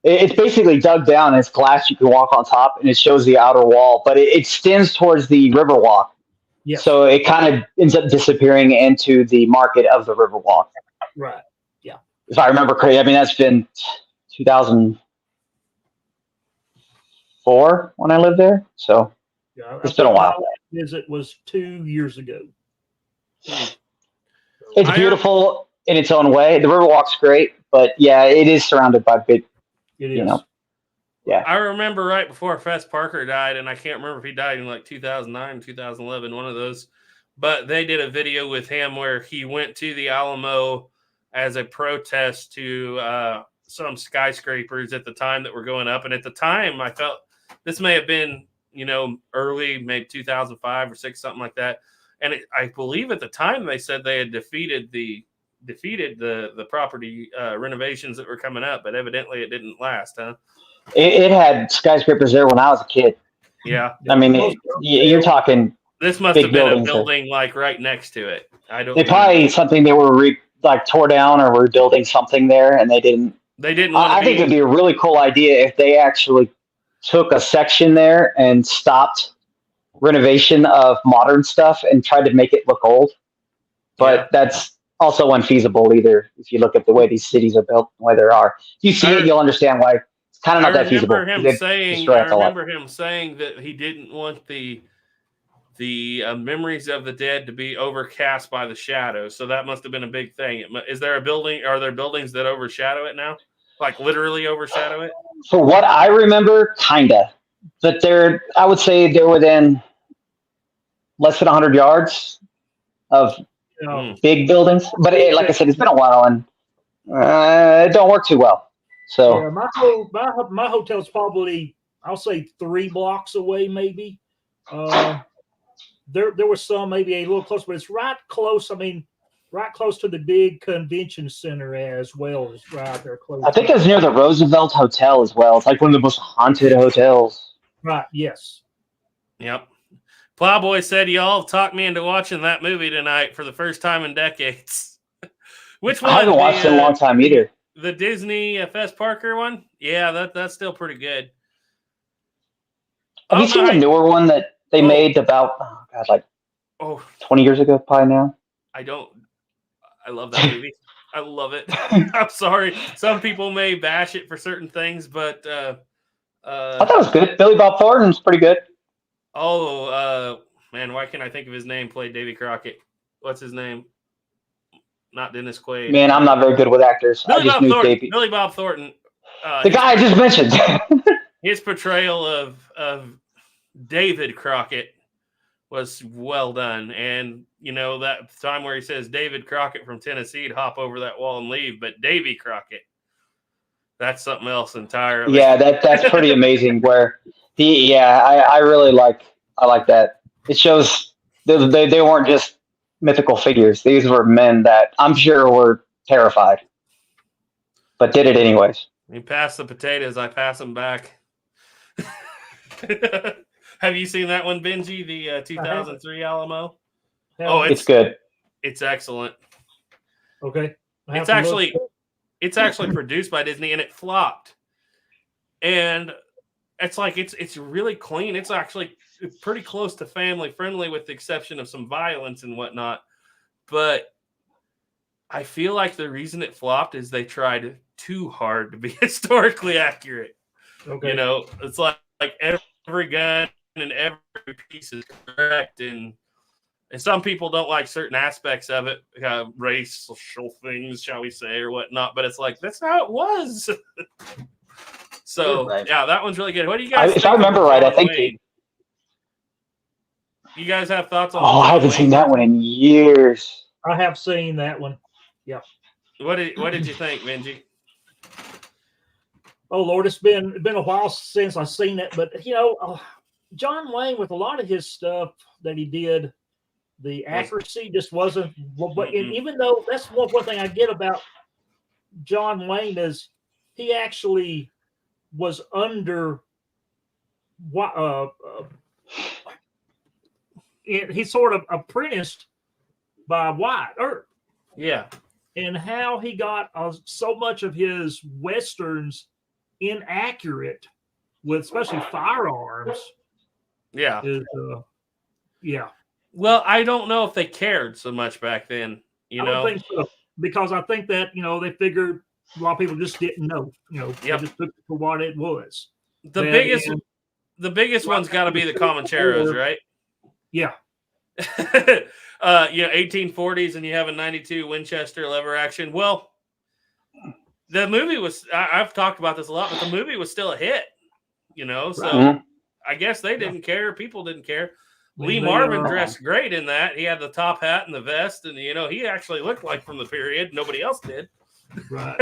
it's basically dug down. It's glass. You can walk on top, and it shows the outer wall, but it extends towards the Riverwalk. Yeah. So it kind of ends up disappearing into the market of the Riverwalk. Right. Yeah. If I remember correctly, I mean, that's been 2004 when I lived there. So it's been a while. My visit was 2 years ago. It's beautiful in its own way. The Riverwalk's great, but yeah, it is surrounded by big, you know. Yeah, I remember right before Fess Parker died, and I can't remember if he died in like 2009, 2011, one of those. But they did a video with him where he went to the Alamo as a protest to some skyscrapers at the time that were going up. And at the time, I felt this may have been, you know, early, maybe 2005 or 6, something like that. And I believe at the time they said they had defeated the property renovations that were coming up, but evidently it didn't last, huh? It had skyscrapers there when I was a kid. Yeah. I mean, you're talking. This must have been a building like right next to it. They probably something they were tore down or were building something there, and they didn't. I think it'd be a really cool idea if they actually took a section there and stopped renovation of modern stuff and tried to make it look old. But that's also unfeasible either. If you look at the way these cities are built, the way they are, if you see it, you'll understand why. Kind of not that feasible. I remember him saying that he didn't want the memories of the dead to be overcast by the shadows. So that must have been a big thing. Is there a building? Are there buildings that overshadow it now? Like literally overshadow it? For what I remember, kinda. But I would say they're within less than 100 yards of big buildings. But like I said, it's been a while and it don't work too well. So yeah, my hotel's probably, I'll say 3 blocks away, maybe. There was some maybe a little close, but it's right close. I mean, right close to the big convention center as well as right there close. I think it's near the Roosevelt Hotel as well. It's like one of the most haunted hotels. Right. Yes. Yep. Plowboy said y'all talked me into watching that movie tonight for the first time in decades. Which one? I haven't watched it in a long time either. The Disney Fess Parker one? Yeah, that's still pretty good. Have you seen the newer one that they made about, 20 years ago, probably now? I love that movie. I love it. I'm sorry. Some people may bash it for certain things, but I thought it was good. Billy Bob Thornton's pretty good. man, why can't I think of his name? Played Davy Crockett. What's his name? Not Dennis Quaid. Man, I'm not very good with actors. I just knew Davey. Billy Bob Thornton. The guy I just mentioned. His portrayal of David Crockett was well done. And, that time where he says David Crockett from Tennessee to hop over that wall and leave, but Davy Crockett, that's something else entirely. Yeah, that's pretty amazing. Where I really like that. It shows they weren't just mythical figures. These were men that I'm sure were terrified, but did it anyways. You pass the potatoes, I pass them back. Have you seen that one, Benji? The 2003 Alamo? It's good. It's excellent. Okay. It's actually produced by Disney, and it flopped. And it's like it's really clean. It's actually pretty close to family friendly, with the exception of some violence and whatnot. But I feel like the reason it flopped is they tried too hard to be historically accurate. Okay. It's like every gun and every piece is correct, and some people don't like certain aspects of it, racial things, shall we say, or whatnot. But it's like, that's how it was. So, right. Yeah, that one's really good. What do you guys think? If I remember right, I think you guys have thoughts on? I haven't seen that one in years. I have seen that one. Yeah. What did you think, Benji? Oh Lord, it's been a while since I've seen it, but John Wayne, with a lot of his stuff that he did, the accuracy just wasn't. But even though that's one thing I get about John Wayne is he actually was under he sort of apprenticed by Wyatt Earp. Yeah. And how he got so much of his westerns inaccurate, with especially firearms. Yeah. Yeah. Well, I don't know if they cared so much back then. I don't think so, because I think that they figured a lot of people just didn't know. They just took it for what it was. The biggest one's got to be the Comancheros, right? Yeah. 1840s, and you have a 92 Winchester lever action. Well, the movie was, I've talked about this a lot, but the movie was still a hit, so I guess they didn't care. People didn't care. Lee Marvin dressed great in that. He had the top hat and the vest, and he actually looked like from the period. Nobody else did. Right.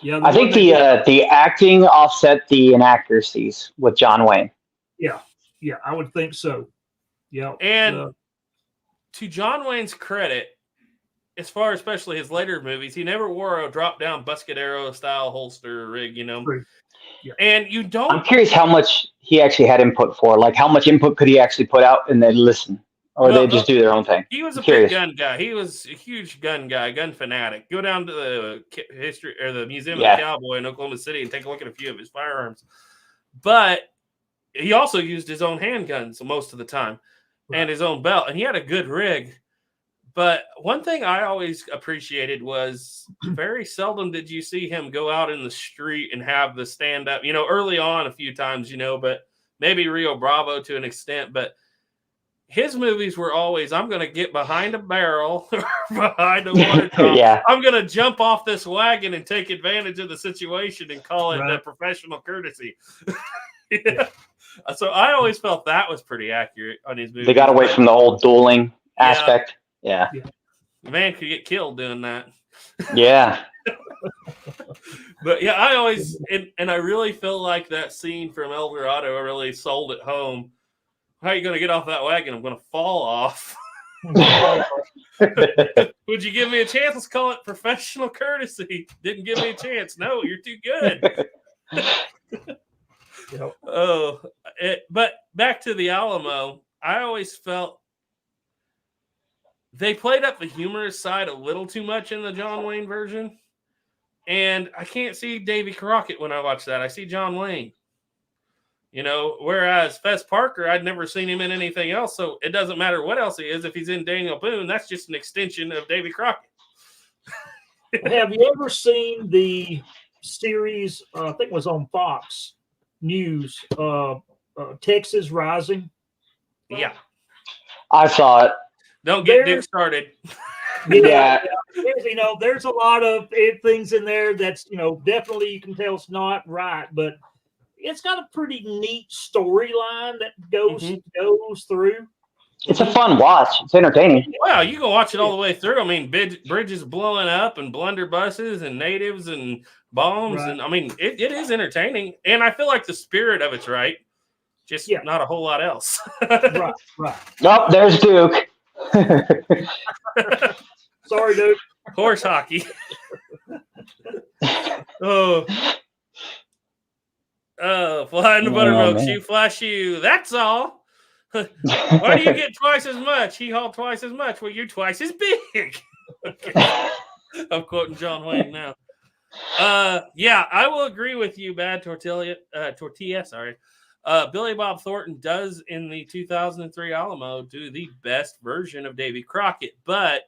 Yeah. I think the acting offset the inaccuracies with John Wayne. Yeah. Yeah, I would think so. Yeah. And to John Wayne's credit, as far especially his later movies, he never wore a drop-down Buscadero style holster rig, Yeah. And you don't. I'm curious how much he actually had input for. Like, how much input could he actually put out and then listen, or they just do their own thing? He was a big gun guy. He was a huge gun guy, gun fanatic. Go down to the history or the Museum of the Cowboy in Oklahoma City and take a look at a few of his firearms. But he also used his own handguns most of the time. And his own belt, and he had a good rig. But one thing I always appreciated was very seldom did you see him go out in the street and have the stand up, early on a few times, but maybe Rio Bravo to an extent. But his movies were always, I'm going to get behind a barrel or behind a water top. I'm going to jump off this wagon and take advantage of the situation and call it the professional courtesy. So I always felt that was pretty accurate on his movies. They got away from the whole dueling aspect. Yeah. The man could get killed doing that. Yeah. But I always, and I really feel like that scene from El Dorado really sold it home. How are you going to get off that wagon? I'm going to fall off. Would you give me a chance? Let's call it professional courtesy. Didn't give me a chance. No, you're too good. But back to the Alamo, I always felt they played up the humorous side a little too much in the John Wayne version. And I can't see Davy Crockett when I watch that. I see John Wayne. Whereas Fess Parker, I'd never seen him in anything else. So it doesn't matter what else he is. If he's in Daniel Boone, that's just an extension of Davy Crockett. Have you ever seen the series? I think it was on Fox News. Texas Rising. Yeah. I saw it. Don't get Duke started. Yeah. There's a lot of things in there that's, definitely you can tell it's not right, but it's got a pretty neat storyline that goes through. It's a fun watch. It's entertaining. Well, you can watch it all the way through. I mean, bridges blowing up and blunderbusses and natives and bombs. Right. And I mean, it is entertaining. And I feel like the spirit of it's right. Just not a whole lot else. Right. Oh, there's Duke. Sorry, Duke. Horse hockey. Oh, fly in the buttermilk, shoe, fly shoe. That's all. Why do you get twice as much? He hauled twice as much. Well, you're twice as big. Okay. I'm quoting John Wayne now. Yeah, I will agree with you, Bad Tortilla. Sorry. Billy Bob Thornton does in the 2003 Alamo do the best version of Davy Crockett, but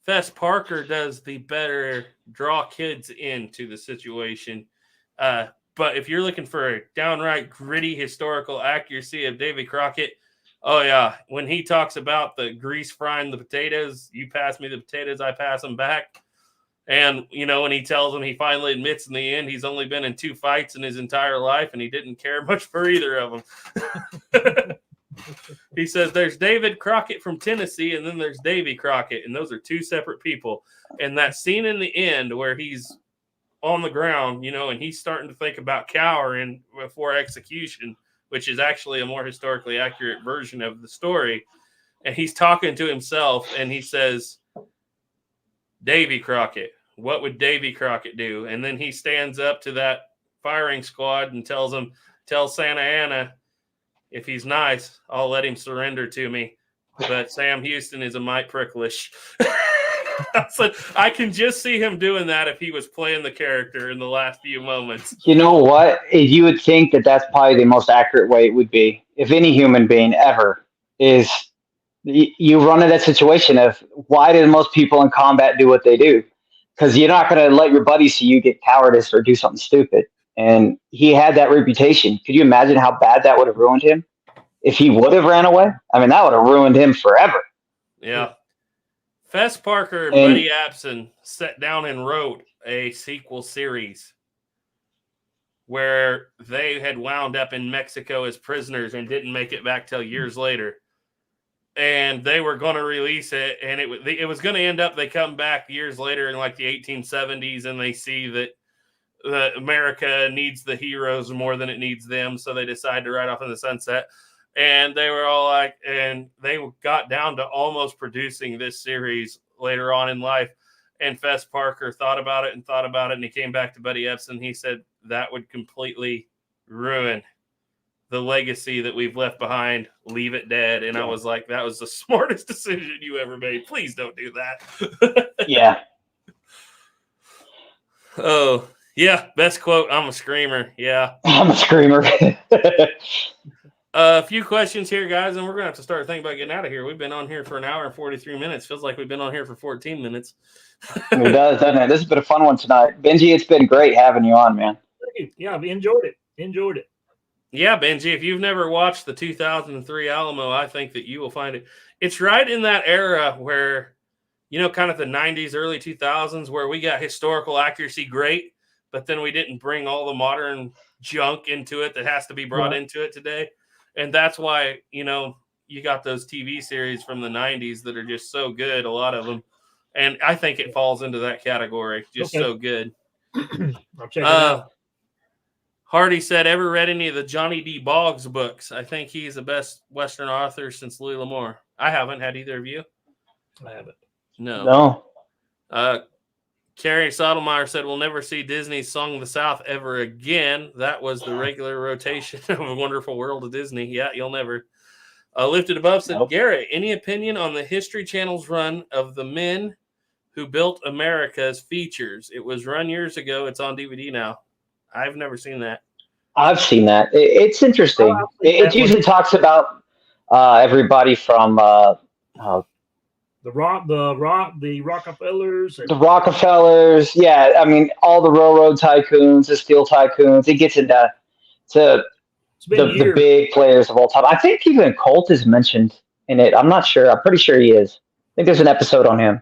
Fess Parker does the better draw kids into the situation. But if you're looking for a downright gritty historical accuracy of Davy Crockett, oh yeah, when he talks about the grease frying the potatoes, you pass me the potatoes, I pass them back. And, when he tells him, he finally admits in the end he's only been in 2 fights in his entire life and he didn't care much for either of them. He says there's David Crockett from Tennessee and then there's Davy Crockett, and those are 2 separate people. And that scene in the end where he's on the ground, and he's starting to think about cowering before execution, which is actually a more historically accurate version of the story. And he's talking to himself and he says, Davy Crockett, what would Davy Crockett do? And then he stands up to that firing squad and tells Santa Ana, if he's nice, I'll let him surrender to me. But Sam Houston is a mite pricklish. So I can just see him doing that if he was playing the character in the last few moments. You know what? You would think that that's probably the most accurate way it would be. If any human being ever is, you run into that situation of why do most people in combat do what they do? Because you're not going to let your buddy see you get cowardice or do something stupid. And he had that reputation. Could you imagine how bad that would have ruined him if he would have ran away? I mean, that would have ruined him forever. Yeah. Fess Parker and Buddy Abson sat down and wrote a sequel series where they had wound up in Mexico as prisoners and didn't make it back till years later. And they were going to release it, and it was going to end up, they come back years later in like the 1870s, and they see that America needs the heroes more than it needs them, so they decide to ride off in the sunset. And they were all like, and they got down to almost producing this series later on in life. And Fess Parker thought about it, and he came back to Buddy Epson. He said that would completely ruin the legacy that we've left behind. Leave it dead. And I was like, that was the smartest decision you ever made. Please don't do that. Yeah. Oh, yeah. Best quote. I'm a screamer. Yeah. I'm a screamer. A few questions here, guys, and we're going to have to start thinking about getting out of here. We've been on here for an hour and 43 minutes. Feels like we've been on here for 14 minutes. It does, doesn't it? This has been a fun one tonight. Benji, it's been great having you on, man. Thank you. Yeah, I've enjoyed it. Yeah, Benji, if you've never watched the 2003 Alamo, I think that you will find it. It's right in that era where, kind of the 90s, early 2000s, where we got historical accuracy great, but then we didn't bring all the modern junk into it that has to be brought into it today. And that's why, you got those TV series from the 90s that are just so good, a lot of them. And I think it falls into that category. Just so good. I'll check it out. Hardy said, ever read any of the Johnny D. Boggs books? I think he's the best Western author since Louis L'Amour. I haven't. Had either of you? I haven't. No. Carrie Sotomayor said, we'll never see Disney's Song of the South ever again. That was the regular rotation of A Wonderful World of Disney. Yeah, you'll never. Lifted Above said, Garrett, any opinion on the History Channel's run of The Men Who Built America's features? It was run years ago. It's on DVD now. I've never seen that. I've seen that. It's interesting. It usually talks about everybody from The Rockefellers. The Rockefellers, yeah. I mean, all the railroad tycoons, the steel tycoons. It gets into the years. big players of all time. I think even Colt is mentioned in it. I'm not sure. I'm pretty sure he is. I think there's an episode on him.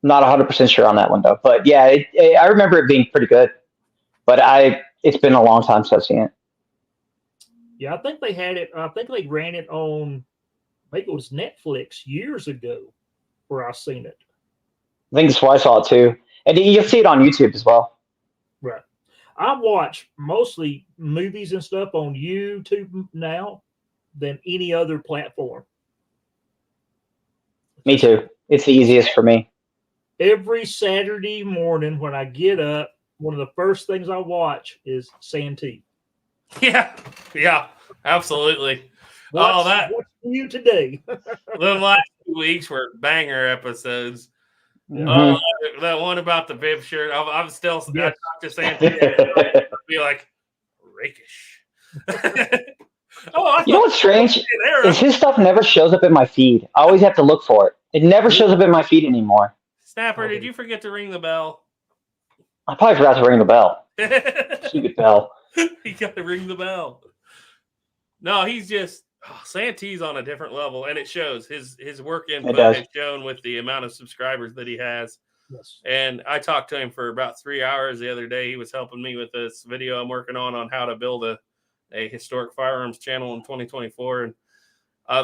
Not 100% sure on that one though. But yeah, I remember it being pretty good. But it's been a long time since I've seen it. Yeah, I think they had it. I think they ran it on. Maybe it was Netflix years ago where I seen it. I think that's why I saw it too. And you'll see it on YouTube as well. Right. I watch mostly movies and stuff on YouTube now than any other platform. Me too. It's the easiest for me. Every Saturday morning when I get up, one of the first things I watch is Santee. Yeah, absolutely. What's new today? The last 2 weeks were banger episodes. Mhm. That one about the bib shirt. I'm still Yes. I talk to Santee. Be like, rakish. You know what's strange? Is his stuff never shows up in my feed. I always have to look for it. It never shows up in my feed anymore. Snapper, did you forget to ring the bell? I probably forgot to ring the bell. Stupid bell. You got to ring the bell. No, he's just Santee's on a different level, and it shows. His work input is shown with the amount of subscribers that he has. Yes. And I talked to him for about 3 hours the other day. He was helping me with this video I'm working on how to build a historic firearms channel in 2024. And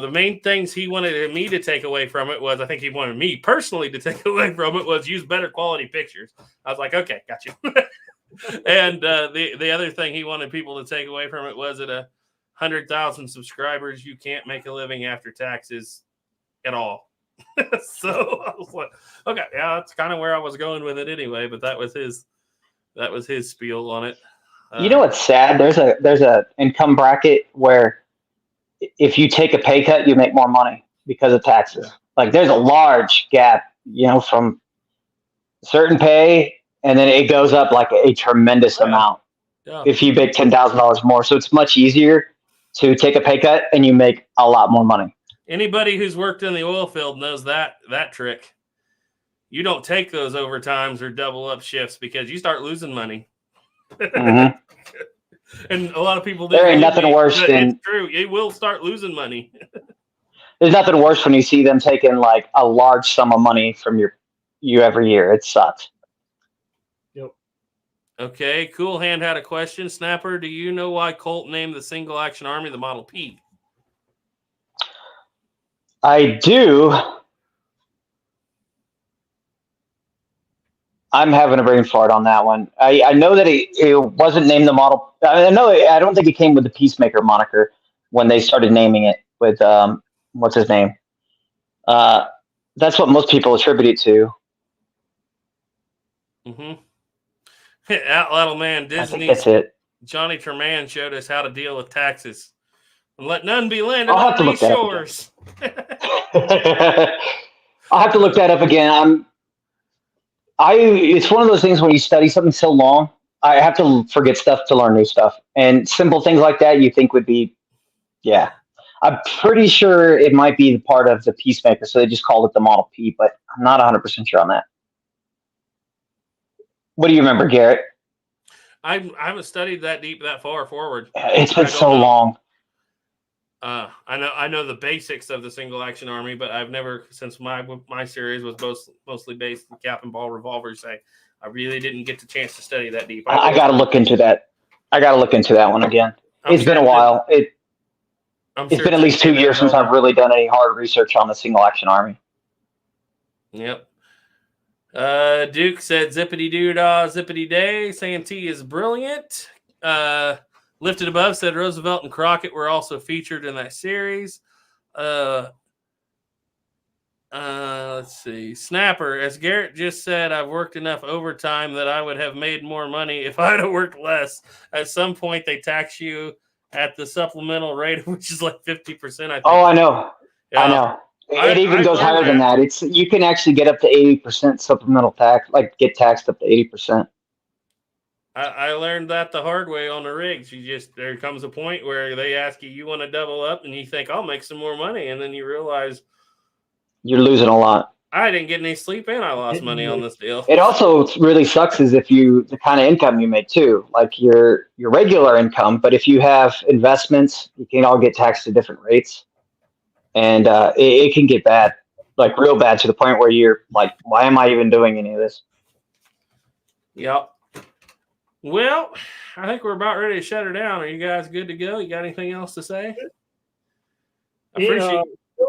the main things he wanted me to take away from it was, I think he wanted me personally to take away from it was use better quality pictures. I was like, okay, got you. And the other thing he wanted people to take away from it was at 100,000 subscribers, you can't make a living after taxes at all. So I was like, okay, yeah, that's kind of where I was going with it anyway. But that was his spiel on it. You know what's sad? There's a income bracket where if you take a pay cut, you make more money because of taxes. Like there's a large gap, from certain pay, and then it goes up like a tremendous amount if you make $10,000 more. So it's much easier to take a pay cut and you make a lot more money. Anybody who's worked in the oil field knows that trick. You don't take those overtimes or double up shifts because you start losing money. Mm-hmm. And a lot of people there ain't nothing worse than it's true. It will start losing money. There's nothing worse when you see them taking like a large sum of money from you every year. It sucks. Yep. Okay, Cool Hand had a question. Snapper, do you know why Colt named the single action army the Model P? I do. I'm having a brain fart on that one. I know that it wasn't named the Model. I don't think it came with the Peacemaker moniker when they started naming it with what's his name. That's what most people attribute it to. Mm-hmm. Outlaw Man Disney. I think that's it. Johnny Tremaine showed us how to deal with taxes and let none be landed I'll have on to these look shores. I'll have to look that up again. It's one of those things when you study something so long, I have to forget stuff to learn new stuff. And simple things like that you think would be, yeah. I'm pretty sure it might be the part of the Peacemaker, so they just called it the Model P, but I'm not 100% sure on that. What do you remember, Garrett? I haven't studied that deep, that far forward. It's been so long. I know the basics of the single action army, but I've never, since my series was mostly based on cap and ball revolvers, I really didn't get the chance to study that deep. I got to look into that. I got to look into that one again. It's been a while. It's been at least 2 years since I've really done any hard research on the single action army. Yep. Duke said zippity doo dah, zippity day. Santee is brilliant. Lifted Above said Roosevelt and Crockett were also featured in that series. Let's see. Snapper, as Garrett just said, I've worked enough overtime that I would have made more money if I'd have worked less. At some point, they tax you at the supplemental rate, which is like 50%. I think. Oh, I know. Yeah. I know. It even goes higher than that. You can actually get up to 80% supplemental tax, like get taxed up to 80%. I learned that the hard way on the rigs. There comes a point where they ask you want to double up, and you think I'll make some more money, and then you realize You're losing a lot. I didn't get any sleep and I lost money on this deal. It also really sucks is if the kind of income you make too, like your regular income, but if you have investments, you can all get taxed at different rates. And it can get bad, like real bad, to the point where you're like, why am I even doing any of this? Yep. Well, I think we're about ready to shut her down. Are you guys good to go? You got anything else to say? Enjoyed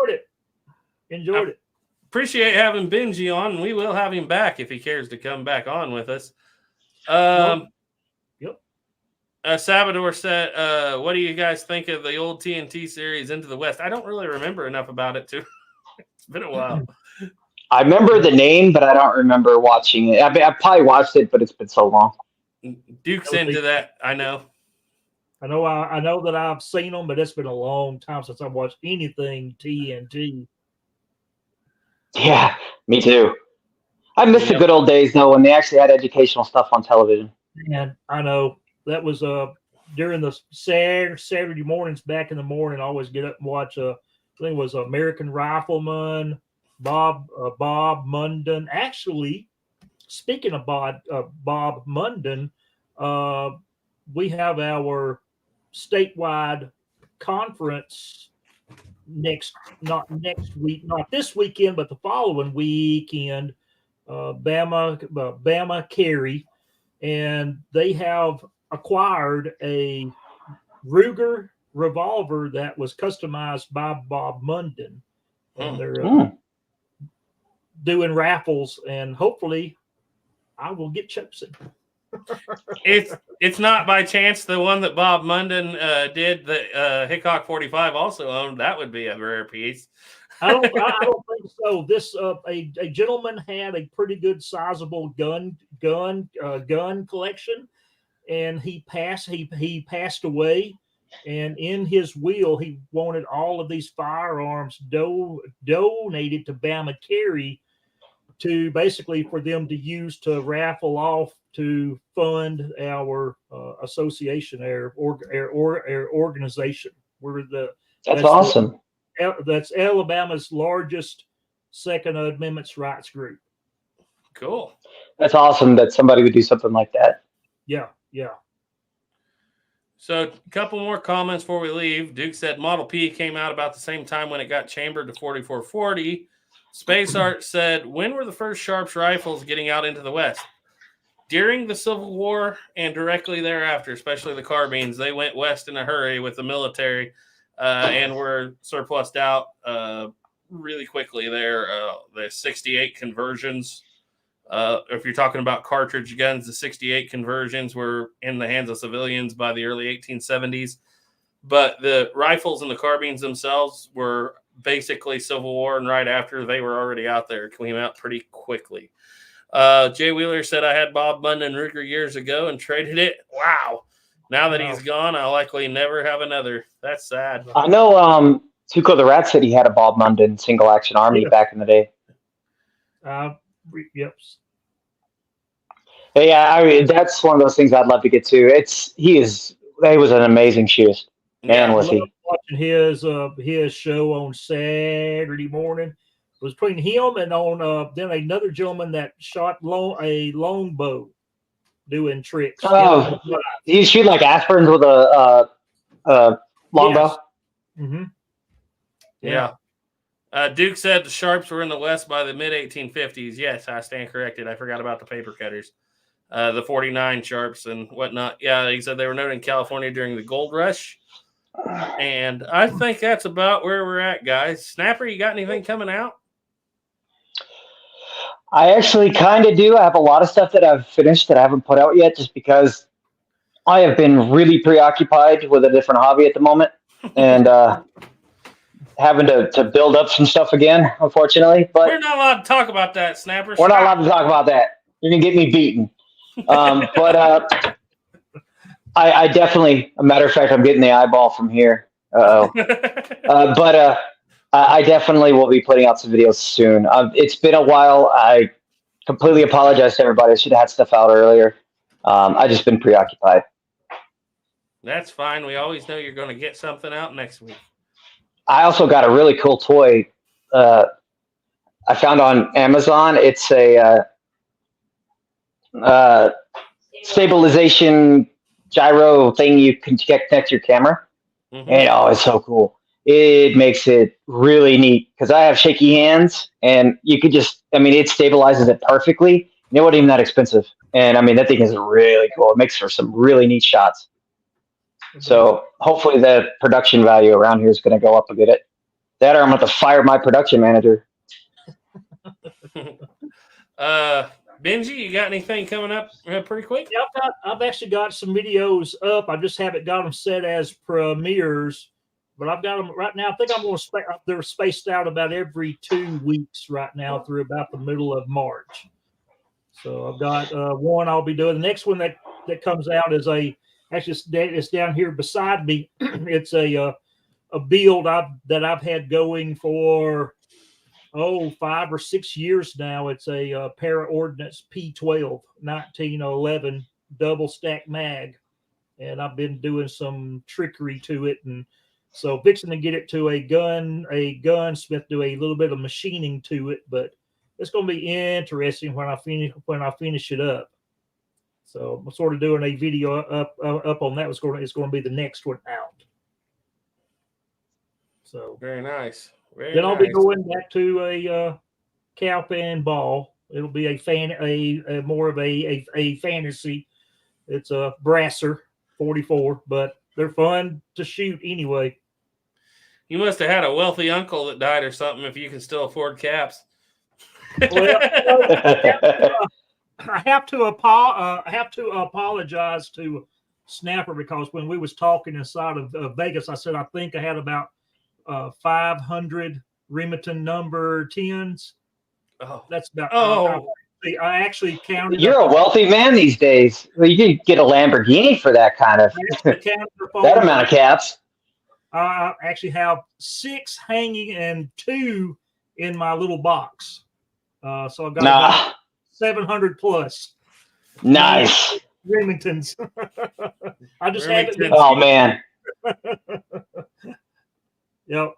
it. Appreciate having Benji on, and we will have him back if he cares to come back on with us. Yep. Salvador said, what do you guys think of the old TNT series Into the West? I don't really remember enough about it, too. It's been a while. I remember the name, but I don't remember watching it. I probably watched it, but it's been so long. Duke's into that, I know. I know that I've seen them, but it's been a long time since I've watched anything TNT. Yeah, me too. I miss the good old days, though, when they actually had educational stuff on television. And I know that was during the Saturday mornings back in the morning. I always get up and watch. I think it was American Rifleman, Bob Munden. Actually, speaking of Bob Munden, we have our statewide conference not this weekend, but the following weekend, Bama Cary, and they have acquired a Ruger revolver that was customized by Bob Munden, and they're doing raffles, and hopefully I will get chosen. It's not by chance the one that Bob Munden did that Hickok 45 also owned. That would be a rare piece. I don't think so. This a gentleman had a pretty good sizable gun collection, and he passed away. And in his will, he wanted all of these firearms donated to Bama Cary to basically for them to use to raffle off to fund our association, our organization. That's awesome. That's Alabama's largest Second Amendment rights group. Cool. That's awesome that somebody would do something like that. Yeah. So a couple more comments before we leave. Duke said Model P came out about the same time when it got chambered to 4440. Space Art said, when were the first Sharps rifles getting out into the West? During the Civil War and directly thereafter, especially the carbines. They went west in a hurry with the military and were surplused out really quickly there. The 68 conversions, if you're talking about cartridge guns, the 68 conversions were in the hands of civilians by the early 1870s. But the rifles and the carbines themselves were basically Civil War, and right after they were already out there. It came out pretty quickly. Jay Wheeler said, I had Bob Munden Ruger years ago and traded it. Wow. Now that he's gone, I'll likely never have another. That's sad. I know Tuco the Rat said he had a Bob Munden single action army back in the day. Yep. Yeah, I mean, that's one of those things I'd love to get to. He was an amazing shootist. Man, was he. Watching his show on Saturday morning. It was between him and on then another gentleman that shot a longbow doing tricks. Oh, he shoot like aspirins with a longbow. Yes. Mm-hmm. Yeah. Duke said the Sharps were in the West by the mid-1850s. Yes, I stand corrected. I forgot about the paper cutters. The 49 Sharps and whatnot. Yeah, he said they were known in California during the gold rush. And I think that's about where we're at, guys. Snapper, you got anything coming out? I actually kind of do. I have a lot of stuff that I've finished that I haven't put out yet just because I have been really preoccupied with a different hobby at the moment and having to build up some stuff again, unfortunately. But we're not allowed to talk about that, Snapper. We're not allowed to talk about that. You're going to get me beaten. But I definitely, a matter of fact, I'm getting the eyeball from here. But I definitely will be putting out some videos soon. It's been a while. I completely apologize to everybody. I should have had stuff out earlier. I've just been preoccupied. That's fine. We always know you're going to get something out next week. I also got a really cool toy I found on Amazon. It's a stabilization gyro thing you can connect to your camera. Mm-hmm. And it's so cool. It makes it really neat because I have shaky hands, and you could just, it stabilizes it perfectly. And it wasn't even that expensive. And that thing is really cool. It makes for some really neat shots. So hopefully the production value around here is going to go up a bit. That or I'm going to fire my production manager. Benji, you got anything coming up pretty quick? Yeah, I've actually got some videos up. I just haven't got them set as premieres, but I've got them right now. I think I'm going to they're spaced out about every 2 weeks right now through about the middle of March. So I've got one I'll be doing. The next one that comes out is it's down here beside me. It's a build that I've had going for 5 or 6 years now. It's a Para Ordnance P12 1911 double stack mag, and I've been doing some trickery to it, and so fixing to get it to a gunsmith, do a little bit of machining to it, but it's going to be interesting when I finish it up. So I'm sort of doing a video up on that. It's going to be the next one out. So very nice. Then I'll be going back to a cowpan ball. It'll be a more of a fantasy. It's a Brasser 44, but they're fun to shoot anyway. You must have had a wealthy uncle that died or something if you can still afford caps. Well, I have to apologize to Snapper because when we was talking inside of Vegas, I said I think I had about 500 Remington number 10s. Oh, that's about. I actually counted. You're a wealthy man these days. Well, you could get a Lamborghini for that kind of that amount of caps. I actually have 6 hanging and 2 in my little box. So I've got about 700 plus. Nice. Remingtons. I just haven't been. Oh man. Yep.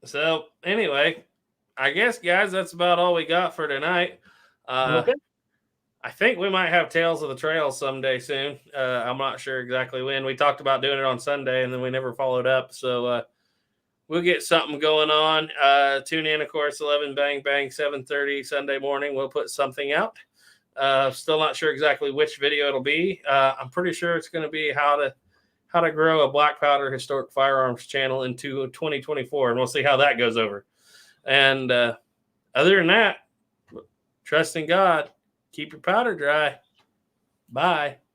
So anyway, I guess guys, that's about all we got for tonight. Okay. I think we might have Tales of the Trail someday soon. I'm not sure exactly when. We talked about doing it on Sunday and then we never followed up. So we'll get something going on. Tune in, of course, 11 Bang Bang, 7:30 Sunday morning. We'll put something out. Still not sure exactly which video it'll be. I'm pretty sure it's going to be how to grow a black powder historic firearms channel into 2024, and we'll see how that goes over. And other than that, trust in God, keep your powder dry. Bye.